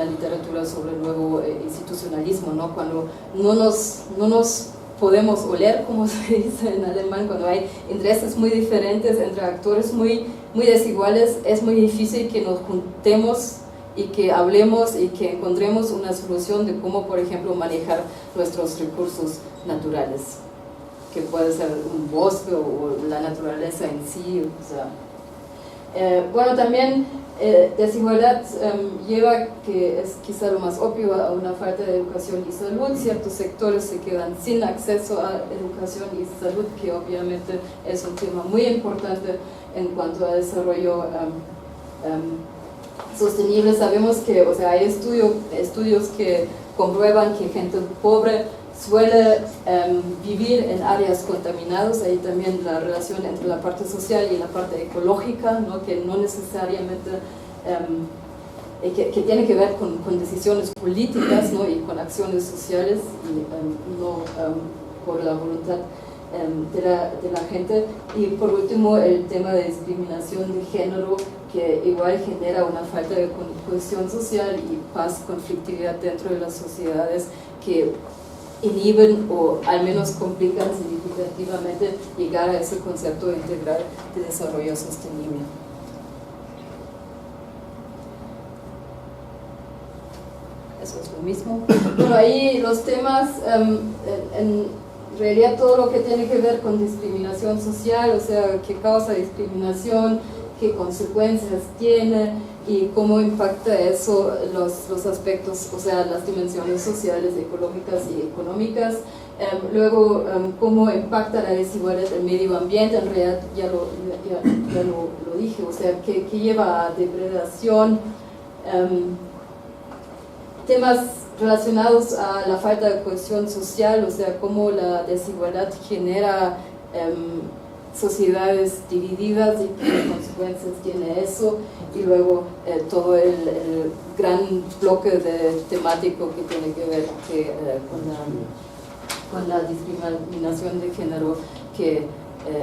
literatura sobre el nuevo institucionalismo, ¿no? Cuando no nos podemos oler, como se dice en alemán, cuando hay intereses muy diferentes entre actores muy desiguales, es muy difícil que nos juntemos y que hablemos y que encontremos una solución de cómo, por ejemplo, manejar nuestros recursos naturales, que puede ser un bosque o la naturaleza en sí. O sea, bueno, también desigualdad lleva, que es quizá lo más obvio, a una falta de educación y salud. Ciertos sectores se quedan sin acceso a educación y salud, que obviamente es un tema muy importante en cuanto a desarrollo sostenible. Sabemos que, o sea, hay estudios que comprueban que gente pobre suele vivir en áreas contaminadas. Ahí también la relación entre la parte social y la parte ecológica, ¿no? Que no necesariamente que tiene que ver con decisiones políticas, ¿no? Y con acciones sociales, y no por la voluntad de la gente. Y por último, el tema de discriminación de género, que igual genera una falta de cohesión social y paz, conflictividad dentro de las sociedades, que inhiben o al menos complican significativamente llegar a ese concepto integral de desarrollo sostenible. Eso es lo mismo. Bueno, ahí los temas, en realidad todo lo que tiene que ver con discriminación social, o sea, qué causa discriminación, qué consecuencias tiene y cómo impacta eso los aspectos, o sea, las dimensiones sociales, ecológicas y económicas. Luego, cómo impacta la desigualdad del medio ambiente, en realidad ya lo dije, o sea, que lleva a depredación, temas relacionados a la falta de cohesión social, o sea, cómo la desigualdad genera sociedades divididas y qué consecuencias tiene eso, y luego todo el gran bloque temático que tiene que ver con la discriminación de género, que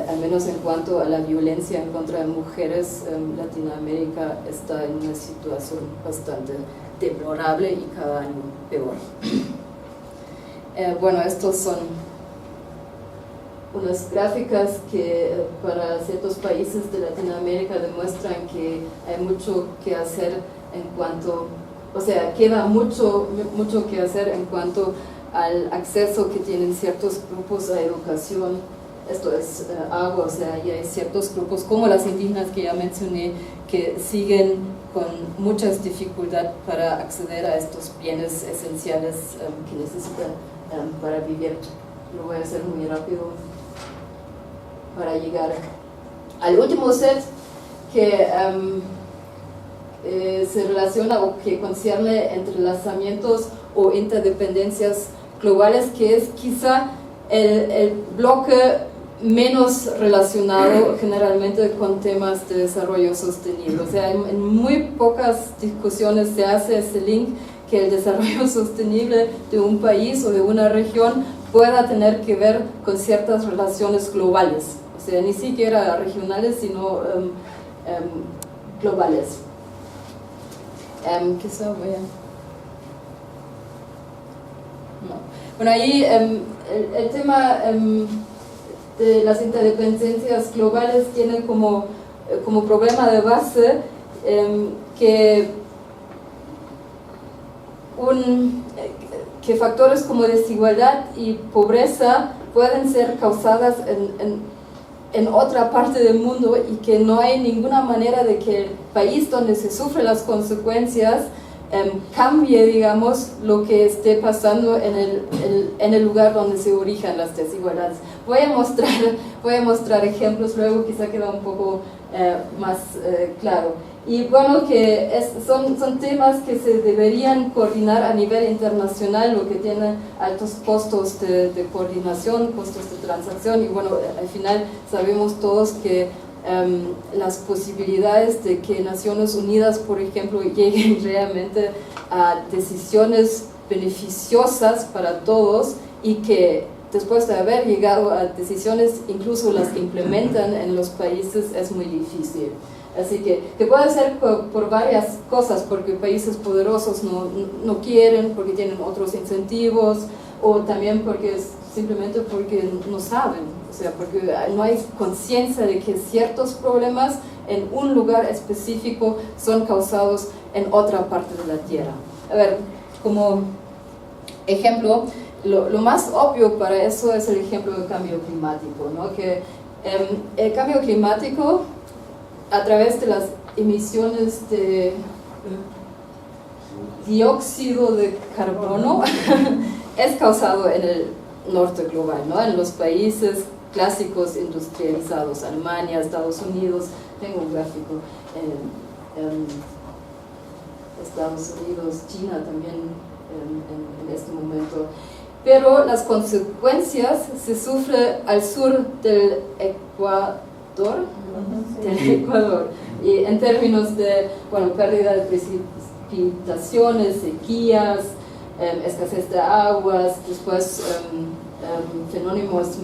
al menos en cuanto a la violencia en contra de mujeres, Latinoamérica está en una situación bastante deplorable y cada año peor. Bueno, estos son unas gráficas que para ciertos países de Latinoamérica demuestran que hay mucho que hacer en cuanto, o sea, queda mucho que hacer en cuanto al acceso que tienen ciertos grupos a educación. Esto es agua, o sea, y hay ciertos grupos como las indígenas que ya mencioné que siguen con muchas dificultades para acceder a estos bienes esenciales que necesitan para vivir. Lo voy a hacer muy rápido para llegar al último set que se relaciona o que concierne entrelazamientos o interdependencias globales, que es quizá el bloque menos relacionado generalmente con temas de desarrollo sostenible. O sea, en muy pocas discusiones se hace ese link que el desarrollo sostenible de un país o de una región pueda tener que ver con ciertas relaciones globales. O sea, ni siquiera regionales, sino globales. Quizá voy a... No. Bueno, ahí el tema de las interdependencias globales tiene como problema de base que factores como desigualdad y pobreza pueden ser causadas en otra parte del mundo y que no hay ninguna manera de que el país donde se sufren las consecuencias cambie, digamos, lo que esté pasando en el lugar donde se originan las desigualdades. Voy a mostrar ejemplos, luego quizá queda un poco más claro. Y bueno, que son temas que se deberían coordinar a nivel internacional, lo que tiene altos costos de coordinación, costos de transacción, y bueno, al final sabemos todos que las posibilidades de que Naciones Unidas, por ejemplo, lleguen realmente a decisiones beneficiosas para todos y que después de haber llegado a decisiones incluso las implementan en los países es muy difícil. Así que puede ser por varias cosas, porque países poderosos no quieren, porque tienen otros incentivos, o también simplemente porque no saben, o sea, porque no hay conciencia de que ciertos problemas en un lugar específico son causados en otra parte de la Tierra. A ver, como ejemplo, lo más obvio para eso es el ejemplo del cambio climático, ¿no? Que el cambio climático, a través de las emisiones de dióxido de carbono, es causado en el norte global, ¿no? En los países clásicos industrializados, Alemania, Estados Unidos, tengo un gráfico, Estados Unidos, China también en este momento. Pero las consecuencias se sufren al sur del Ecuador, y en términos de pérdida de precipitaciones, sequías, escasez de aguas, después fenómenos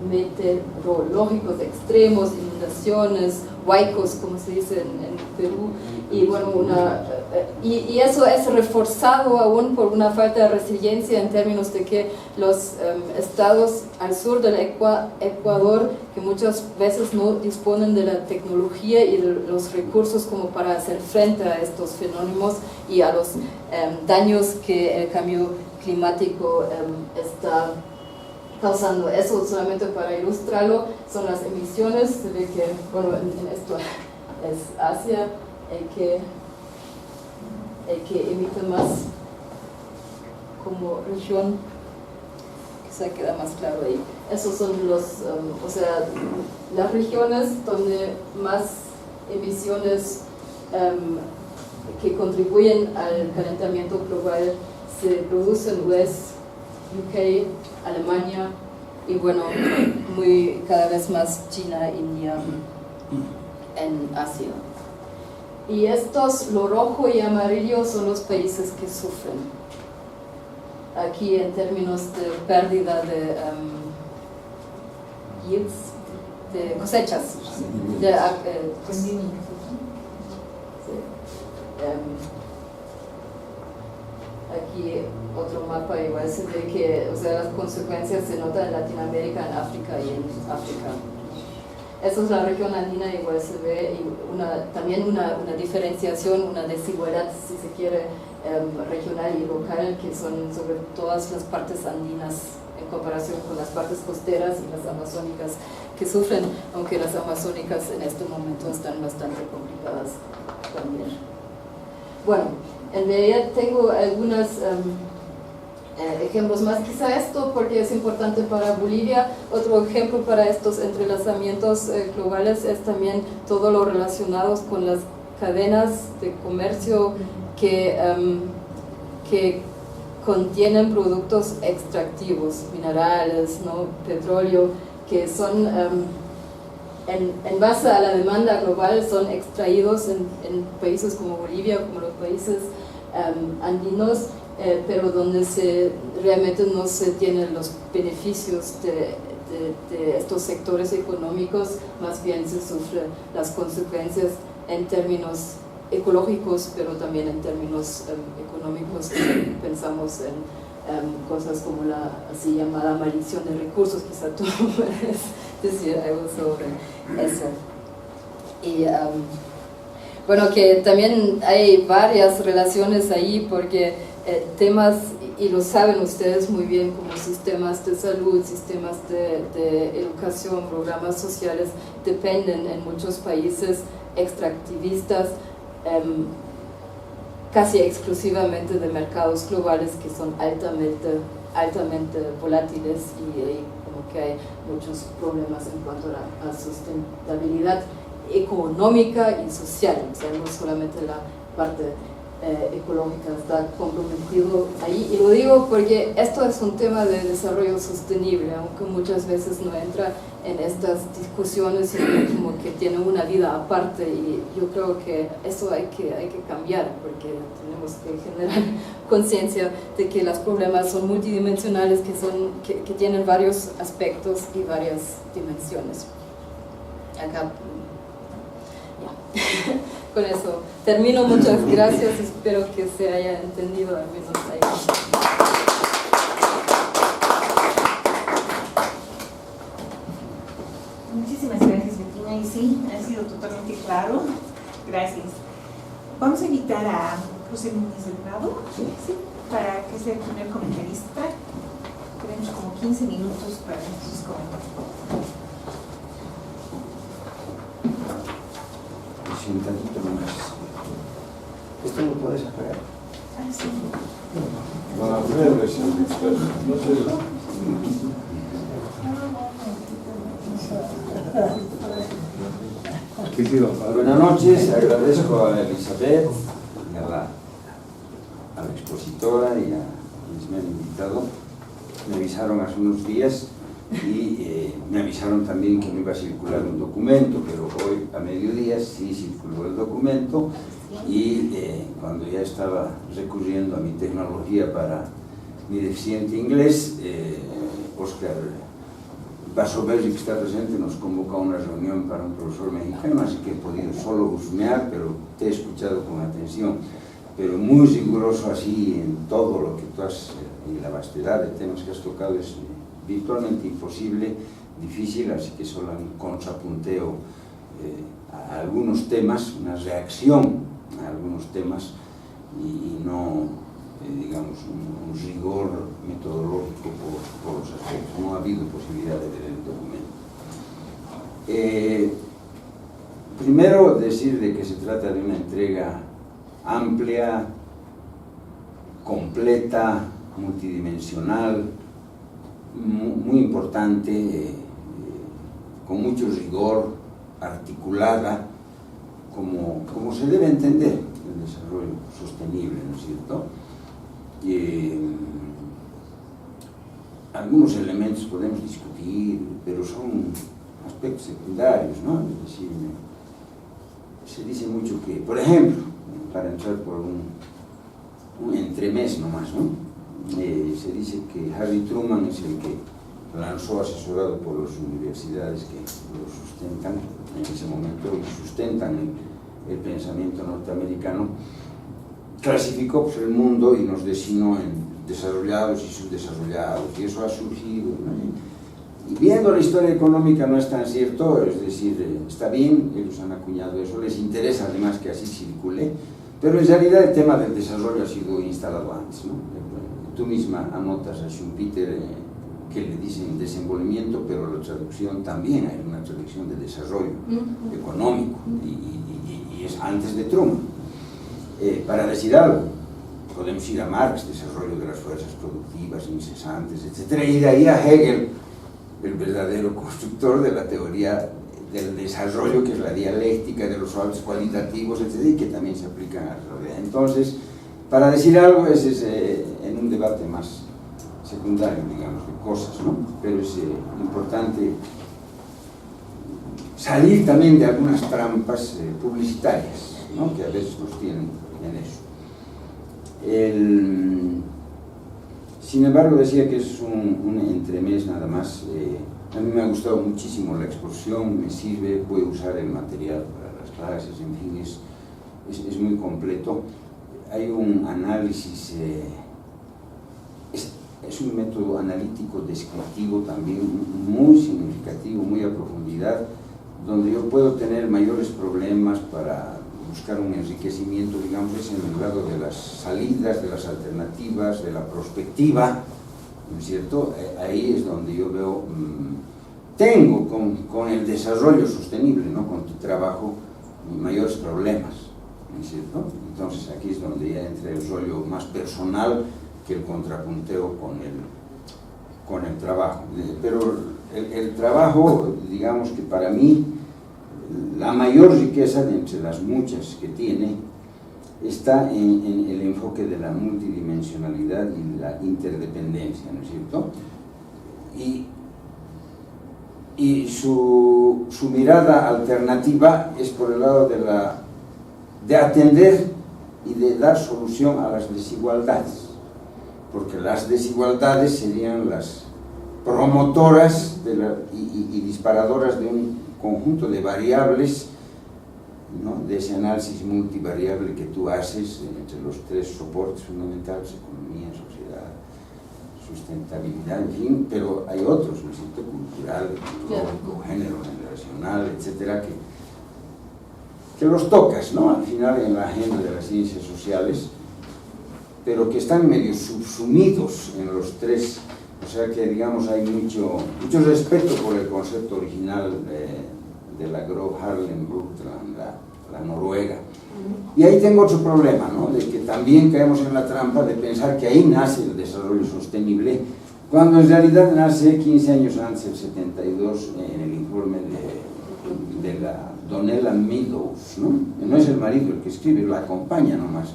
meteorológicos extremos, inundaciones, huaicos, como se dice en Perú, y bueno, y eso es reforzado aún por una falta de resiliencia en términos de que los estados al sur del Ecuador, que muchas veces no disponen de la tecnología y de los recursos como para hacer frente a estos fenómenos y a los daños que el cambio climático está causando. Eso solamente para ilustrarlo son las emisiones. Se ve que, bueno, en esto es Asia el que emite más como región, quizá queda más claro ahí. Esos son los, o sea, las regiones donde más emisiones que contribuyen al calentamiento global se producen, US, UK, Alemania y bueno, cada vez más China, India, en Asia. Y estos, lo rojo y amarillo, son los países que sufren. Aquí en términos de pérdida de yields, de cosechas, aquí otro mapa igual se ve que, o sea, las consecuencias se notan en Latinoamérica, en África y en África. Esa es la región andina, igual se ve también una diferenciación, una desigualdad, si se quiere, regional y local, que son sobre todas las partes andinas en comparación con las partes costeras y las amazónicas que sufren, aunque las amazónicas en este momento están bastante complicadas también. Bueno, en realidad tengo algunos ejemplos más, quizá esto porque es importante para Bolivia. Otro ejemplo para estos entrelazamientos globales es también todo lo relacionado con las cadenas de comercio que contienen productos extractivos, minerales, ¿no? Petróleo, que son en base a la demanda global, son extraídos en países como Bolivia, como los países andinos, pero donde realmente no se tienen los beneficios de estos sectores económicos, más bien se sufren las consecuencias en términos ecológicos, pero también en términos económicos. Pensamos en cosas como la así llamada maldición de recursos, quizá tú puedes decir algo sobre eso. Y bueno, que también hay varias relaciones ahí, porque temas, y lo saben ustedes muy bien, como sistemas de salud, sistemas de educación, programas sociales, dependen en muchos países extractivistas casi exclusivamente de mercados globales que son altamente volátiles, y ahí como que hay muchos problemas en cuanto a la sustentabilidad económica y social, o sea, no solamente la parte ecológica está comprometido ahí. Y lo digo porque esto es un tema de desarrollo sostenible, aunque muchas veces no entra en estas discusiones, sino como que tiene una vida aparte, y yo creo que eso hay que cambiar, porque tenemos que generar conciencia de que los problemas son multidimensionales, que tienen varios aspectos y varias dimensiones. Acá ya. Con eso termino, muchas gracias, espero que se haya entendido al menos ahí. Muchísimas gracias, Bettina, y sí, ha sido totalmente claro. Gracias. Vamos a invitar a José Núñez Delgado, ¿sí?, para que sea el primer comentarista. Tenemos como 15 minutos para sus comentarios. Un tantito nomás. ¿Esto lo puedes apagar? Ah, sí. Buenas noches, agradezco a Elizabeth y a la expositora y a quienes me han invitado. Me avisaron hace unos días y me avisaron también que no iba a circular un documento, pero hoy a mediodía sí circuló el documento, y cuando ya estaba recurriendo a mi tecnología para mi deficiente inglés, Oscar Basoberri, que está presente, nos convoca a una reunión para un profesor mexicano, así que he podido solo husmear, pero te he escuchado con atención, pero muy riguroso así en todo lo que tú has, y la vastedad de temas que has tocado es virtualmente imposible, difícil, así que solo un contrapunteo a algunos temas, una reacción a algunos temas, y no, digamos, un rigor metodológico por los aspectos. No ha habido posibilidad de ver el documento. Primero, decir de que se trata de una entrega amplia, completa, multidimensional, muy importante, con mucho rigor, articulada, como se debe entender el desarrollo sostenible, ¿no es cierto? Algunos elementos podemos discutir, pero son aspectos secundarios, ¿no? Es decir, se dice mucho que, por ejemplo, para entrar por un entremés nomás, ¿no? Se dice que Harry Truman es el que lanzó, asesorado por las universidades que lo sustentan en ese momento y sustentan el pensamiento norteamericano, clasificó pues, el mundo y nos designó en desarrollados y subdesarrollados, y eso ha surgido, ¿no? Y viendo la historia económica no es tan cierto, es decir, está bien, ellos han acuñado eso, les interesa además que así circule, pero en realidad el tema del desarrollo ha sido instalado antes, ¿no? Tú misma anotas a Schumpeter que le dicen desenvolvimiento, pero la traducción también hay una traducción de desarrollo económico, y es antes de Truman. Para decir algo, podemos ir a Marx, desarrollo de las fuerzas productivas incesantes, etc. Y de ahí a Hegel, el verdadero constructor de la teoría del desarrollo, que es la dialéctica de los valores cualitativos, etc., y que también se aplican a la realidad. Entonces, para decir algo, ese es en un debate más secundario, digamos, de cosas, ¿no? Pero es importante salir también de algunas trampas publicitarias, ¿no? Que a veces nos tienen en eso. Sin embargo, decía que es un entremés nada más. A mí me ha gustado muchísimo la exposición, me sirve, voy a usar el material para las clases, en fin, es muy completo. Hay un análisis, es un método analítico descriptivo también muy significativo, muy a profundidad, donde yo puedo tener mayores problemas para buscar un enriquecimiento, digamos, es en el lado de las salidas, de las alternativas, de la prospectiva, ¿no es cierto? Ahí es donde yo veo, tengo con el desarrollo sostenible, ¿no? Con tu trabajo, mayores problemas, ¿no es cierto? Entonces aquí es donde ya entra el rollo más personal que el contrapunteo con el trabajo. Pero el trabajo, digamos que para mí, la mayor riqueza de entre las muchas que tiene está en el enfoque de la multidimensionalidad y la interdependencia, ¿no es cierto? Y su mirada alternativa es por el lado de atender y de dar solución a las desigualdades, porque las desigualdades serían las promotoras y disparadoras de un conjunto de variables, ¿no? De ese análisis multivariable que tú haces entre los tres soportes fundamentales: economía, sociedad, sustentabilidad, en fin, pero hay otros, ¿no es cierto? Cultural, económico, género, generacional, etcétera, que los tocas, ¿no? Al final en la agenda de las ciencias sociales, pero que están medio subsumidos en los tres. O sea que, digamos, hay mucho respeto por el concepto original de la Gro Harlem Brundtland, la noruega. Y ahí tengo otro problema, ¿no? De que también caemos en la trampa de pensar que ahí nace el desarrollo sostenible, cuando en realidad nace 15 años antes, el 72, en el informe de la Donella Meadows, ¿no? No es el marido el que escribe, la acompaña nomás.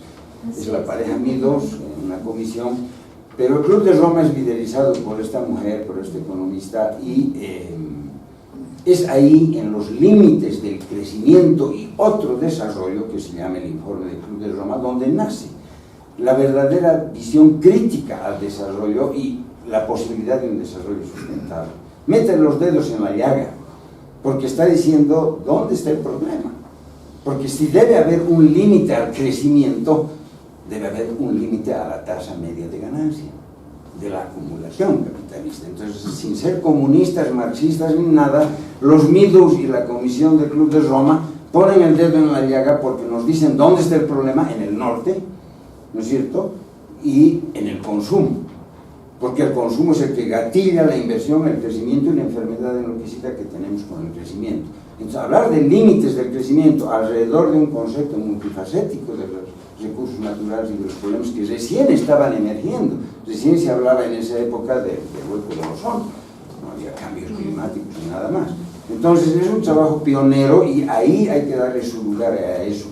Es la pareja Meadows en una comisión. Pero el Club de Roma es liderizado por esta mujer, por este economista, y es ahí, en los límites del crecimiento y otro desarrollo, que se llama el informe del Club de Roma, donde nace la verdadera visión crítica al desarrollo y la posibilidad de un desarrollo sustentable. Mete los dedos en la llaga, porque está diciendo dónde está el problema. Porque si debe haber un límite al crecimiento, debe haber un límite a la tasa media de ganancia, de la acumulación capitalista. Entonces, sin ser comunistas, marxistas ni nada, los Meadows y la Comisión del Club de Roma ponen el dedo en la llaga porque nos dicen dónde está el problema: en el norte, ¿no es cierto?, y en el consumo, porque el consumo es el que gatilla la inversión, el crecimiento y la enfermedad enloquecida que tenemos con el crecimiento. Entonces, hablar de límites del crecimiento alrededor de un concepto multifacético de los recursos naturales y de los problemas que recién estaban emergiendo, recién se hablaba en esa época del hueco del ozono, no había cambios climáticos ni nada más. Entonces es un trabajo pionero y ahí hay que darle su lugar a eso.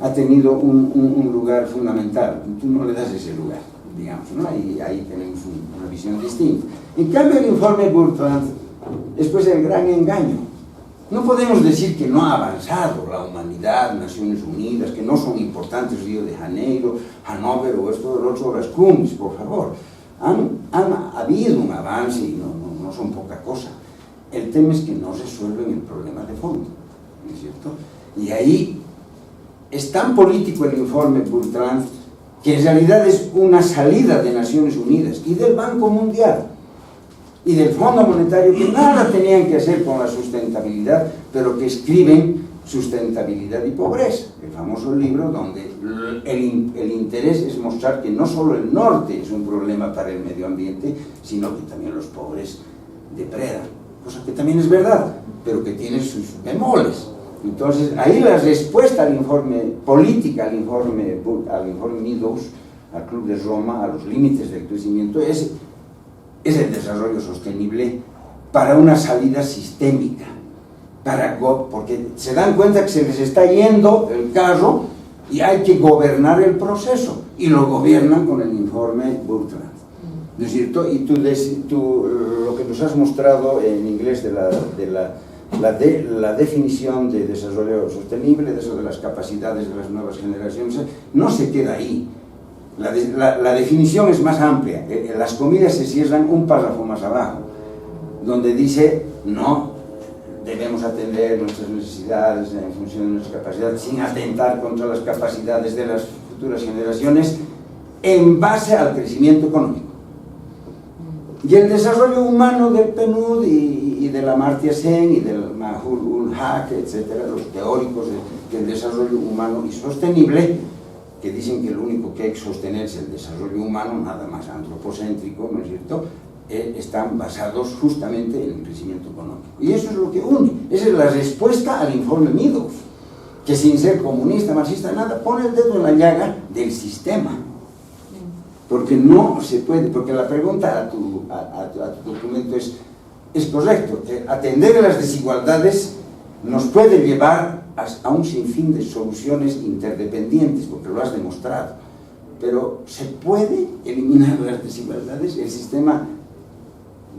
Ha tenido un lugar fundamental, tú no le das ese lugar, digamos, ¿no? Ahí tenemos una visión distinta. En cambio el informe Brundtland es pues el gran engaño. No podemos decir que no ha avanzado la humanidad, Naciones Unidas, que no son importantes Río de Janeiro, Hannover o esto del otro, las cumbres, por favor. Han habido un avance y no son poca cosa. El tema es que no resuelven el problema de fondo, ¿no es cierto? Y ahí es tan político el informe Brundtland que en realidad es una salida de Naciones Unidas y del Banco Mundial y del Fondo Monetario, que nada tenían que hacer con la sustentabilidad, pero que escriben Sustentabilidad y Pobreza, el famoso libro donde el interés es mostrar que no solo el norte es un problema para el medio ambiente, sino que también los pobres depredan, cosa que también es verdad, pero que tiene sus bemoles. Entonces, ahí la respuesta al informe política, al informe Meadows, al Club de Roma, a los límites del crecimiento, es el desarrollo sostenible para una salida sistémica, porque se dan cuenta que se les está yendo el carro y hay que gobernar el proceso, y lo gobiernan con el informe Brundtland, ¿no es cierto? Y tú lo que nos has mostrado en inglés de la definición de desarrollo sostenible, de eso de las capacidades de las nuevas generaciones, no se queda ahí. La definición es más amplia. Las comillas se cierran un párrafo más abajo, donde dice: no debemos atender nuestras necesidades en función de nuestras capacidades, sin atentar contra las capacidades de las futuras generaciones, en base al crecimiento económico. Y el desarrollo humano del PNUD y de la Amartya Sen y del Mahmoud ul Haq, etcétera, los teóricos del desarrollo humano y sostenible, que dicen que lo único que hay que sostener es el desarrollo humano, nada más antropocéntrico, ¿no es cierto?, están basados justamente en el crecimiento económico. Y eso es lo que une, esa es la respuesta al informe Meadows, que sin ser comunista, marxista, nada, pone el dedo en la llaga del sistema. Porque no se puede, porque la pregunta a tu documento es correcto. Atender a las desigualdades nos puede llevar a un sinfín de soluciones interdependientes, porque lo has demostrado. Pero ¿se puede eliminar las desigualdades? El sistema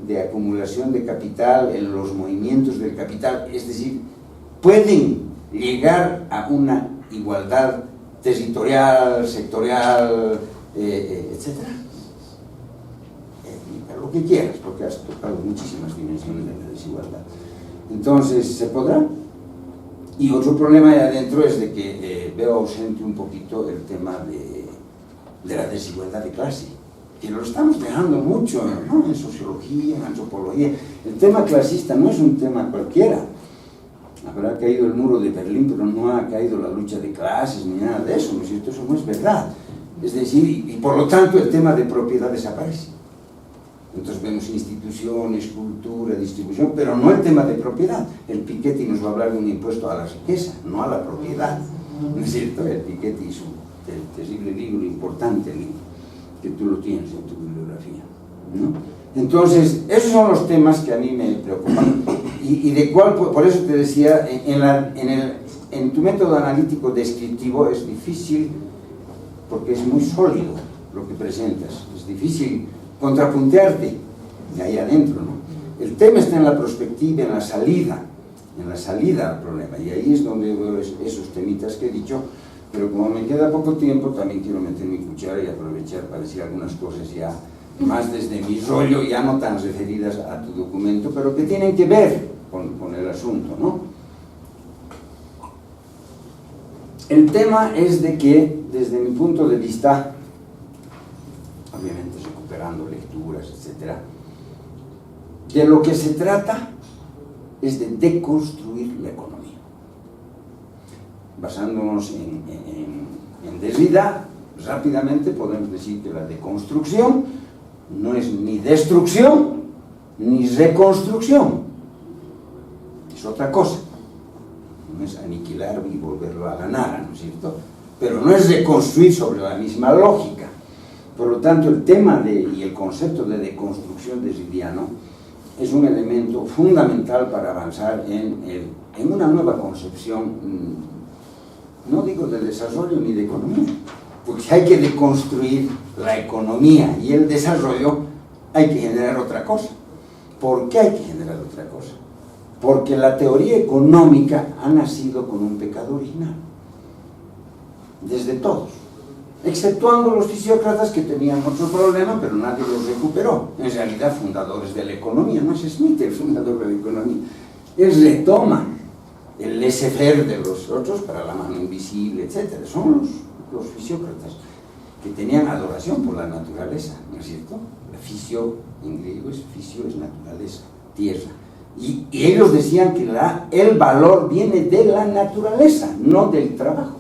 de acumulación de capital, en los movimientos del capital, es decir, ¿pueden llegar a una igualdad territorial, sectorial, etcétera? Lo que quieras, porque has tocado muchísimas dimensiones de la desigualdad. Entonces, ¿se podrá? Y otro problema ahí adentro es de que veo ausente un poquito el tema de la desigualdad de clase, que lo estamos dejando mucho, ¿no?, en sociología, en antropología. El tema clasista no es un tema cualquiera. Habrá caído el muro de Berlín, pero no ha caído la lucha de clases ni nada de eso, ¿no es cierto? Eso no es verdad. Es decir, y por lo tanto el tema de propiedad desaparece. Entonces vemos instituciones, cultura, distribución, pero no el tema de propiedad. El Piketty nos va a hablar de un impuesto a la riqueza, no a la propiedad, ¿no es cierto? El Piketty hizo el terrible libro, importante libro, que tú lo tienes en tu bibliografía, ¿no? Entonces, esos son los temas que a mí me preocupan, y de cuál, por eso te decía, en tu método analítico descriptivo es difícil, porque es muy sólido lo que presentas, es difícil contrapuntearte de ahí adentro, ¿no? El tema está en la perspectiva, en la salida al problema, y ahí es donde veo esos temitas que he dicho, pero como me queda poco tiempo, también quiero meter mi cuchara y aprovechar para decir algunas cosas ya más desde mi rollo, ya no tan referidas a tu documento, pero que tienen que ver con el asunto, ¿no? El tema es de que, desde mi punto de vista, obviamente recuperando lecturas, etc., de lo que se trata es de deconstruir la economía. Basándonos en Derrida, rápidamente podemos decir que la deconstrucción no es ni destrucción ni reconstrucción, es otra cosa. no es aniquilar y volverlo a la nada, ¿no es cierto? Pero no es reconstruir sobre la misma lógica. Por lo tanto, el tema y el concepto de deconstrucción derridiano es un elemento fundamental para avanzar en una nueva concepción, no digo de desarrollo ni de economía, porque si hay que deconstruir la economía y el desarrollo, hay que generar otra cosa. ¿Por qué hay que generar otra cosa? Porque la teoría económica ha nacido con un pecado original, desde todos, exceptuando los fisiócratas que tenían otro problema, pero nadie los recuperó. En realidad, fundadores de la economía, no es Smith el fundador de la economía, él retoma el laissez-faire de los otros para la mano invisible, etc. Son los fisiócratas que tenían adoración por la naturaleza, ¿no es cierto? La fisio, en griego fisio es naturaleza, tierra. Y ellos decían que el valor viene de la naturaleza, no del trabajo.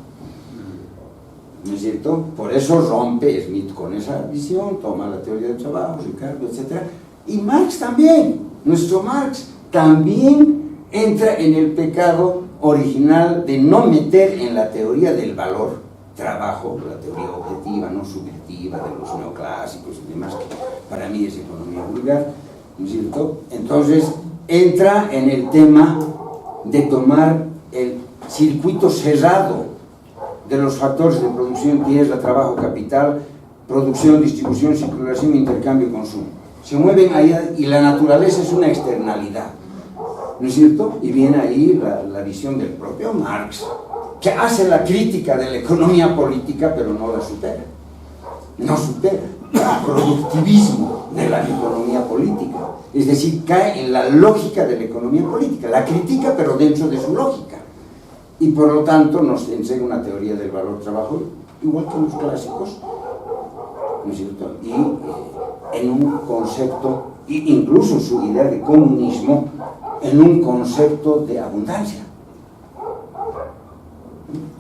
¿No es cierto? Por eso rompe Smith con esa visión, toma la teoría del trabajo, Ricardo, etc. Y Marx también, nuestro Marx también entra en el pecado original de no meter en la teoría del valor trabajo, la teoría objetiva, no subjetiva de los neoclásicos y demás, que para mí es economía vulgar, ¿no es cierto? Entonces entra en el tema de tomar el circuito cerrado de los factores de producción, tierra, trabajo, capital, producción, distribución, circulación, intercambio y consumo. Se mueven ahí y la naturaleza es una externalidad, ¿no es cierto? Y viene ahí la visión del propio Marx, que hace la crítica de la economía política, pero no la supera. No supera el productivismo de la economía política. Es decir, cae en la lógica de la economía política. La critica, pero dentro de su lógica. Y por lo tanto nos enseña una teoría del valor-trabajo, igual que los clásicos, ¿no es cierto? Y en un concepto, incluso su idea de comunismo, en un concepto de abundancia.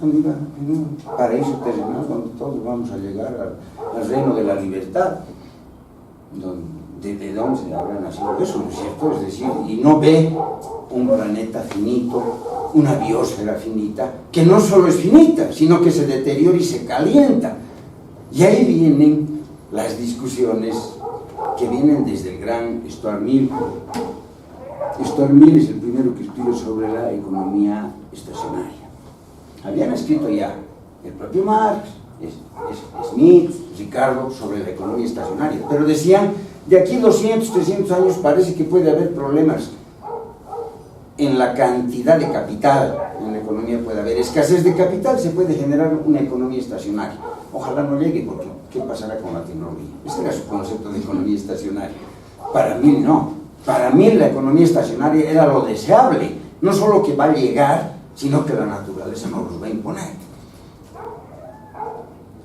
En un paraíso terrenal donde todos vamos a llegar al reino de la libertad, de donde se habrá nacido eso, ¿no es cierto? Es decir, y no ve un planeta finito, una biosfera finita, que no solo es finita, sino que se deteriora y se calienta. Y ahí vienen las discusiones que vienen desde el gran Stuart Mill. Stuart Mill es el primero que escribe sobre la economía estacionaria. Habían escrito ya el propio Marx, Smith, Ricardo, sobre la economía estacionaria, pero decían, de aquí 200, 300 años parece que puede haber problemas en la cantidad de capital. En la economía puede haber escasez de capital, se puede generar una economía estacionaria. Ojalá no llegue, porque ¿qué pasará con la tecnología? Ese era su concepto de economía estacionaria. Para mí no. Para mí la economía estacionaria era lo deseable, no solo que va a llegar, sino que la naturaleza nos los va a imponer.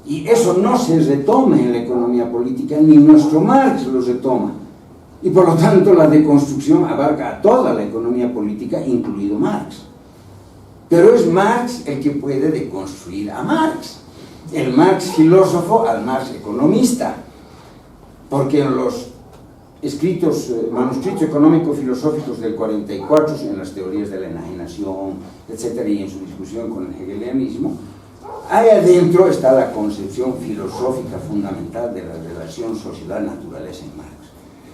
Y eso no se retoma en la economía política, ni nuestro Marx lo retoma. Y por lo tanto la deconstrucción abarca a toda la economía política, incluido Marx. Pero es Marx el que puede deconstruir a Marx. El Marx filósofo al Marx economista. Porque en los manuscritos económico-filosóficos del 44, en las teorías de la enajenación, etc., y en su discusión con el hegelianismo, ahí adentro está la concepción filosófica fundamental de la relación sociedad-naturaleza en Marx,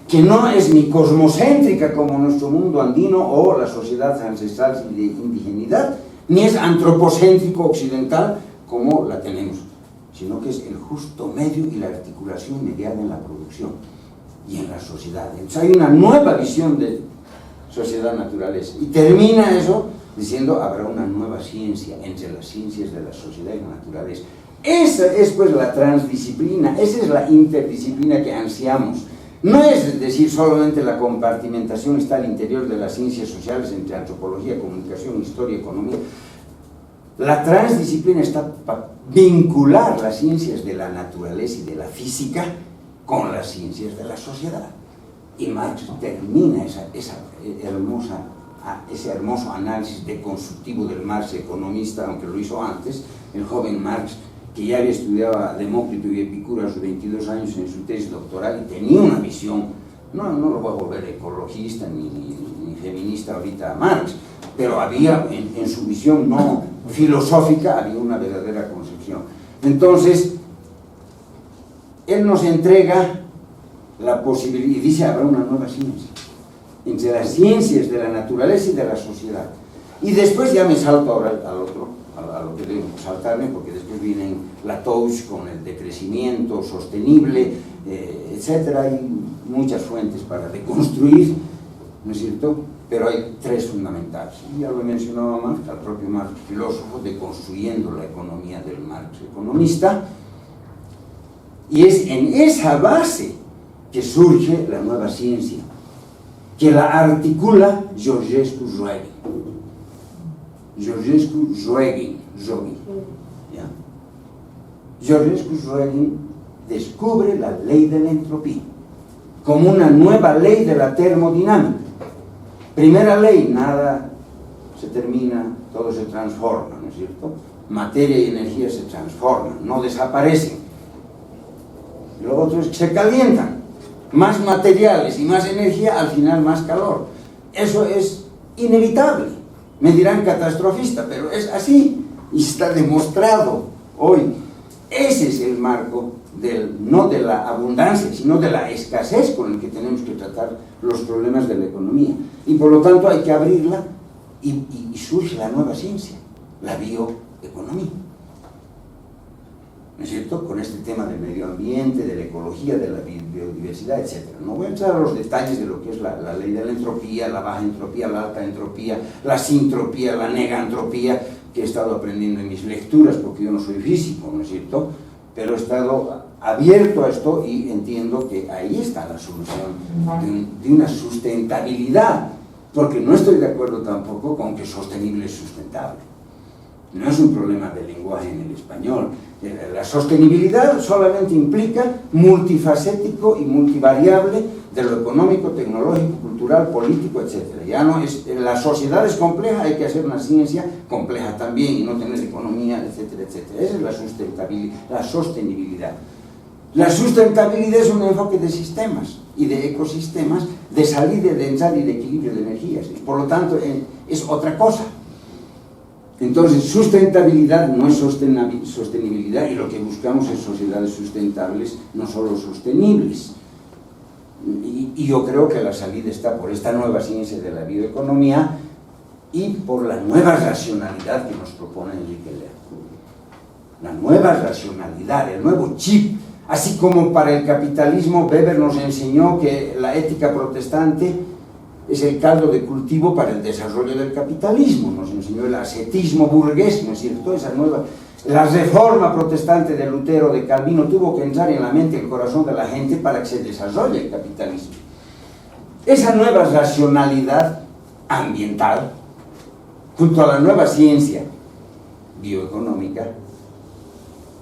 que no es ni cosmocéntrica como nuestro mundo andino o la sociedad ancestral de indigenidad, ni es antropocéntrico occidental como la tenemos, sino que es el justo medio y la articulación mediada en la producción y en la sociedad. Entonces hay una nueva visión de sociedad-naturaleza, y termina eso diciendo, habrá una nueva ciencia entre las ciencias de la sociedad y la naturaleza. Esa es pues la transdisciplina, esa es la interdisciplina que ansiamos. No es decir, solamente la compartimentación está al interior de las ciencias sociales entre antropología, comunicación, historia, economía. La transdisciplina está para vincular las ciencias de la naturaleza y de la física con las ciencias de la sociedad. Y Marx termina ese hermoso análisis deconstructivo del Marx economista, aunque lo hizo antes, el joven Marx, que ya había estudiado a Demócrito y Epicuro a sus 22 años en su tesis doctoral y tenía una visión, no lo voy a volver ecologista ni feminista ahorita a Marx, pero había en su visión no filosófica, había una verdadera concepción. Entonces, él nos entrega la posibilidad, y dice, habrá una nueva ciencia, entre las ciencias de la naturaleza y de la sociedad. Y después ya me salto ahora al otro, a lo que debo saltarme, porque después vienen la touch con el decrecimiento sostenible, etcétera. Hay muchas fuentes para deconstruir, ¿no es cierto? Pero hay tres fundamentales. Y ya lo he mencionado Marx, al propio Marx, filósofo, deconstruyendo la economía del Marx economista. Y es en esa base que surge la nueva ciencia, que la articula Georgescu-Schwegin. Georgescu-Schwegin, ¿ya? Georgescu-Schwegin descubre la ley de la entropía como una nueva ley de la termodinámica. Primera ley, nada se termina, todo se transforma, ¿no es cierto? Materia y energía se transforman, no desaparecen. Lo otro es que se calientan, más materiales y más energía, al final más calor. Eso es inevitable. Me dirán catastrofista, pero es así y está demostrado hoy. Ese es el marco no de la abundancia, sino de la escasez con el que tenemos que tratar los problemas de la economía. Y por lo tanto hay que abrirla y surge la nueva ciencia, la bioeconomía. ¿No es cierto? Con este tema del medio ambiente, de la ecología, de la biodiversidad, etc. No voy a entrar a los detalles de lo que es la ley de la entropía, la baja entropía, la alta entropía, la sintropía, la negantropía, que he estado aprendiendo en mis lecturas, porque yo no soy físico, ¿no es cierto? Pero he estado abierto a esto y entiendo que ahí está la solución de una sustentabilidad, porque no estoy de acuerdo tampoco con que sostenible es sustentable. No es un problema de lenguaje en el español. La sostenibilidad solamente implica multifacético y multivariable de lo económico, tecnológico, cultural, político, etc. Ya no es, la sociedad es compleja, hay que hacer una ciencia compleja también y no tener economía, etcétera, etcétera. Esa es la sostenibilidad. La sustentabilidad es un enfoque de sistemas y de ecosistemas, de salida, de entrada y de equilibrio de energías. Y por lo tanto, es otra cosa. Entonces, sustentabilidad no es sostenibilidad, y lo que buscamos es sociedades sustentables, no solo sostenibles. Y yo creo que la salida está por esta nueva ciencia de la bioeconomía y por la nueva racionalidad que nos propone Enrique Lea. La nueva racionalidad, el nuevo chip. Así como para el capitalismo Weber nos enseñó que la ética protestante es el caldo de cultivo para el desarrollo del capitalismo, nos enseñó el ascetismo burgués, ¿no es cierto? Esa nueva, la reforma protestante de Lutero, de Calvino, tuvo que entrar en la mente y el corazón de la gente para que se desarrolle el capitalismo. Esa nueva racionalidad ambiental, junto a la nueva ciencia bioeconómica,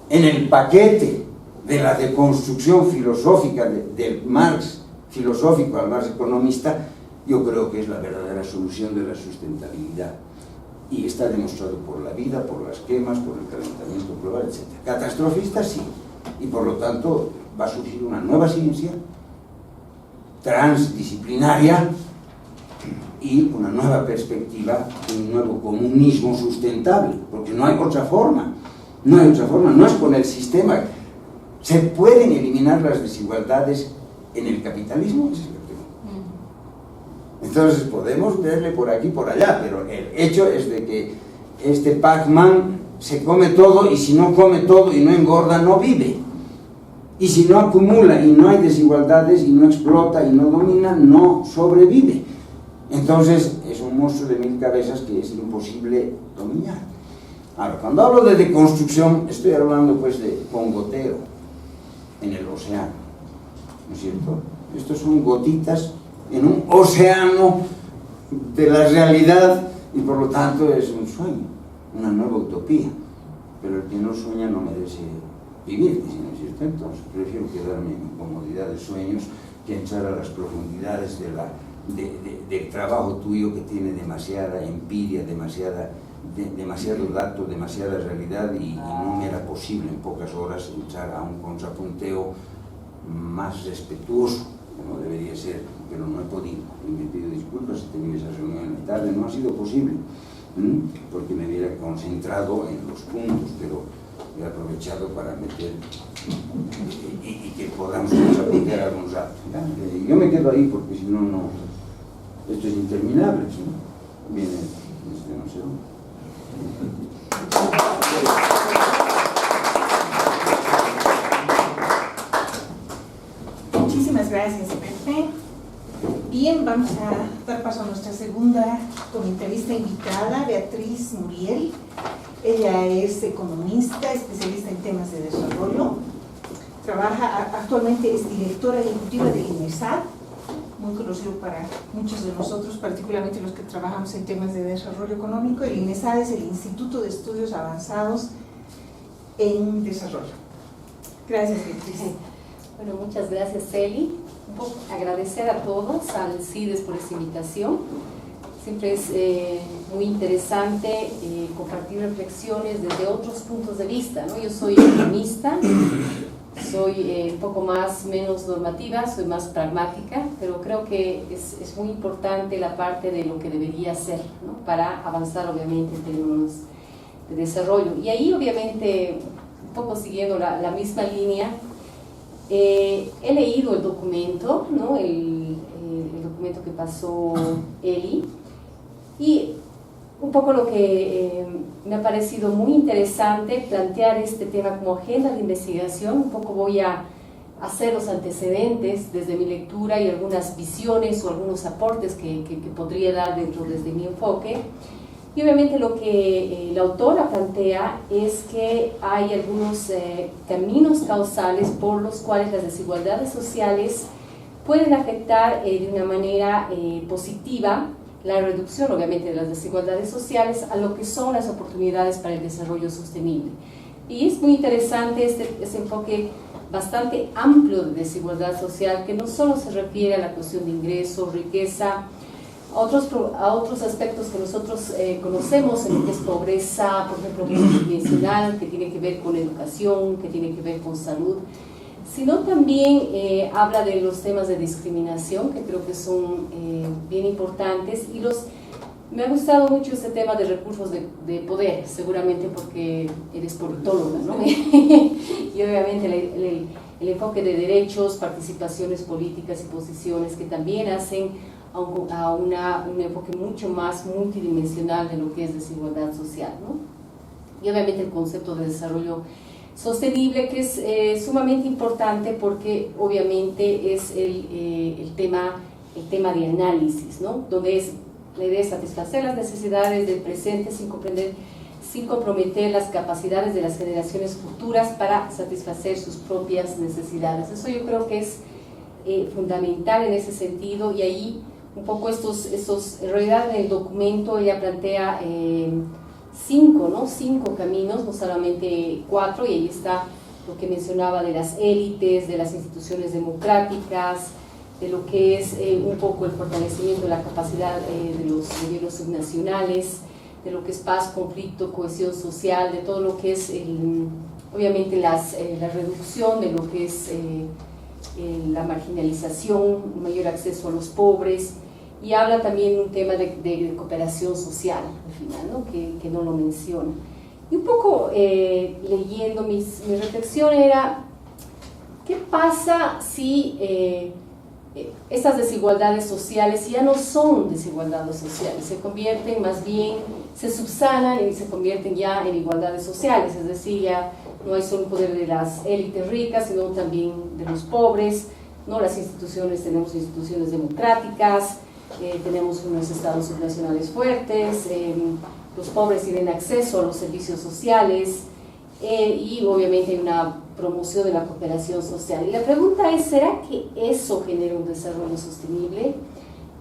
en el paquete de la deconstrucción filosófica del Marx filosófico al Marx economista, yo creo que es la verdadera solución de la sustentabilidad. Y está demostrado por la vida, por las quemas, por el calentamiento global, etc. Catastrofista sí. Y por lo tanto va a surgir una nueva ciencia transdisciplinaria y una nueva perspectiva, un nuevo comunismo sustentable, porque no hay otra forma. No hay otra forma, no es con el sistema. ¿Se pueden eliminar las desigualdades en el capitalismo? Entonces podemos verle por aquí, por allá, pero el hecho es de que este Pac-Man se come todo, y si no come todo y no engorda, no vive. Y si no acumula y no hay desigualdades y no explota y no domina, no sobrevive. Entonces es un monstruo de 1000 cabezas que es imposible dominar. Ahora, cuando hablo de deconstrucción, estoy hablando pues de un gotero en el océano, ¿no es cierto? Estos son gotitas en un océano de la realidad, y por lo tanto es un sueño, una nueva utopía. Pero el que no sueña no merece vivir, ¿no es cierto? Entonces prefiero quedarme en comodidad de sueños que entrar a las profundidades del trabajo tuyo, que tiene demasiada empiria, demasiado dato, demasiada realidad, y no me era posible en pocas horas entrar a un contrapunteo más respetuoso, como debería que ser, pero no he podido. Y me pido disculpas, he tenido esa reunión en la tarde, no ha sido posible, porque me hubiera concentrado en los puntos, pero he aprovechado para meter y que podamos aplicar algunos datos. Yo me quedo ahí porque si no, esto es interminable, ¿no? Viene desde no sé dónde. Muchísimas gracias, Pepe. Bien, vamos a dar paso a nuestra segunda comentarista invitada, Beatriz Muriel. Ella es economista, especialista en temas de desarrollo. Actualmente es directora ejecutiva del INESAD, muy conocido para muchos de nosotros, particularmente los que trabajamos en temas de desarrollo económico. El INESAD es el Instituto de Estudios Avanzados en Desarrollo. Gracias, Beatriz. Bueno, muchas gracias, Celi. Un poco agradecer a todos, al CIDES por esta invitación. Siempre es muy interesante compartir reflexiones desde otros puntos de vista, ¿no? Yo soy economista, soy un poco menos normativa, soy más pragmática, pero creo que es muy importante la parte de lo que debería ser, ¿no? Para avanzar obviamente en términos de desarrollo. Y ahí obviamente, un poco siguiendo la misma línea, he leído el documento, ¿no? el documento que pasó Eli, y un poco lo que me ha parecido muy interesante plantear este tema como agenda de investigación. Un poco voy a hacer los antecedentes desde mi lectura y algunas visiones o algunos aportes que podría dar desde mi enfoque. Y obviamente lo que la autora plantea es que hay algunos caminos causales por los cuales las desigualdades sociales pueden afectar de una manera positiva la reducción obviamente de las desigualdades sociales a lo que son las oportunidades para el desarrollo sostenible. Y es muy interesante este enfoque bastante amplio de desigualdad social, que no solo se refiere a la cuestión de ingresos, riqueza, a otros aspectos que nosotros conocemos, en lo que es pobreza, por ejemplo, multidimensional, que tiene que ver con educación, que tiene que ver con salud, sino también habla de los temas de discriminación, que creo que son bien importantes, y me ha gustado mucho este tema de recursos de poder, seguramente porque eres politóloga, ¿no? Y obviamente el enfoque de derechos, participaciones políticas y posiciones que también hacen a un enfoque mucho más multidimensional de lo que es desigualdad social, ¿no? Y obviamente el concepto de desarrollo sostenible, que es sumamente importante porque obviamente es el tema de análisis, ¿no? Donde la idea es satisfacer las necesidades del presente sin comprometer las capacidades de las generaciones futuras para satisfacer sus propias necesidades. Eso yo creo que es fundamental en ese sentido, y ahí un poco en realidad en el documento ella plantea 5 caminos, no solamente 4, y ahí está lo que mencionaba de las élites, de las instituciones democráticas, de lo que es un poco el fortalecimiento de la capacidad de los gobiernos subnacionales, de lo que es paz, conflicto, cohesión social, de todo lo que es obviamente la reducción de lo que es la marginalización, mayor acceso a los pobres, y habla también un tema de cooperación social, al final, ¿no? Que no lo menciona. Y un poco leyendo mi reflexión era, ¿qué pasa si estas desigualdades sociales ya no son desigualdades sociales, se convierten más bien, se subsanan y se convierten ya en igualdades sociales? Es decir, ya no hay solo un poder de las élites ricas, sino también de los pobres, ¿no? Tenemos instituciones democráticas, tenemos unos estados subnacionales fuertes, los pobres tienen acceso a los servicios sociales, y obviamente hay una promoción de la cooperación social. Y la pregunta es, ¿será que eso genera un desarrollo sostenible?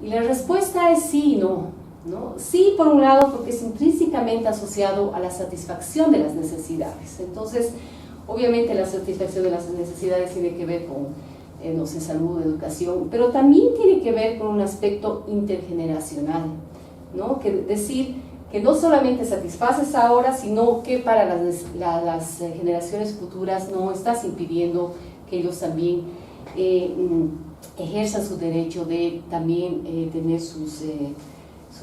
Y la respuesta es sí y no, ¿no? Sí, por un lado, porque es intrínsecamente asociado a la satisfacción de las necesidades. Entonces, obviamente la satisfacción de las necesidades tiene que ver con no sé, salud, educación, pero también tiene que ver con un aspecto intergeneracional, ¿no? Decir que no solamente satisfaces ahora, sino que para las generaciones futuras no estás impidiendo que ellos también ejerzan su derecho de también tener sus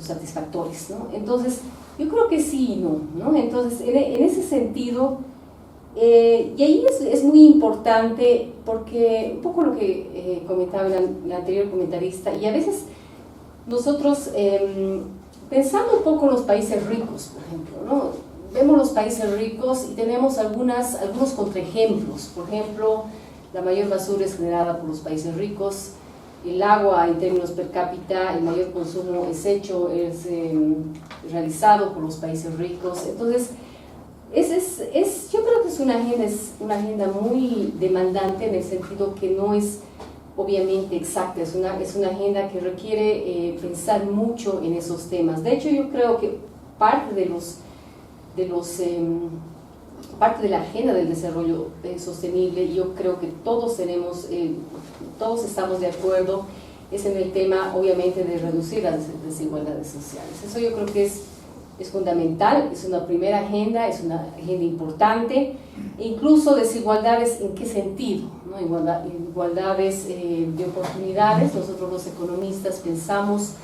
satisfactores, ¿no? Entonces, yo creo que sí y no, ¿no? Entonces, en ese sentido, y ahí es muy importante porque un poco lo que comentaba la anterior comentarista, y a veces nosotros pensando un poco en los países ricos, por ejemplo, ¿no? Vemos los países ricos y tenemos algunos contraejemplos. Por ejemplo, la mayor basura es generada por los países ricos, el agua en términos per cápita, el mayor consumo es realizado por los países ricos. Entonces, yo creo que es una agenda muy demandante en el sentido que no es obviamente exacta, es una agenda que requiere pensar mucho en esos temas. De hecho, yo creo que parte de la agenda del desarrollo sostenible, yo creo que todos estamos de acuerdo, es en el tema obviamente de reducir las desigualdades sociales. Eso yo creo que es fundamental, es una primera agenda, es una agenda importante, incluso desigualdades en qué sentido, ¿no? Igualdades de oportunidades. Nosotros los economistas pensamos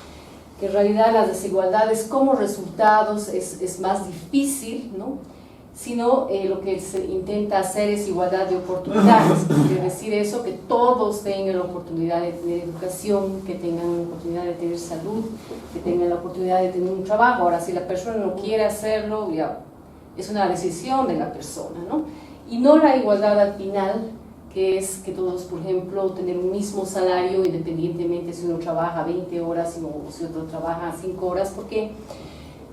que en realidad las desigualdades como resultados es más difícil, ¿no? Sino lo que se intenta hacer es igualdad de oportunidades. Quiere decir eso, que todos tengan la oportunidad de tener educación, que tengan la oportunidad de tener salud, que tengan la oportunidad de tener un trabajo. Ahora, si la persona no quiere hacerlo, ya es una decisión de la persona, ¿no? Y no la igualdad al final, que es que todos, por ejemplo, tener un mismo salario independientemente si uno trabaja 20 horas o si otro trabaja 5 horas, porque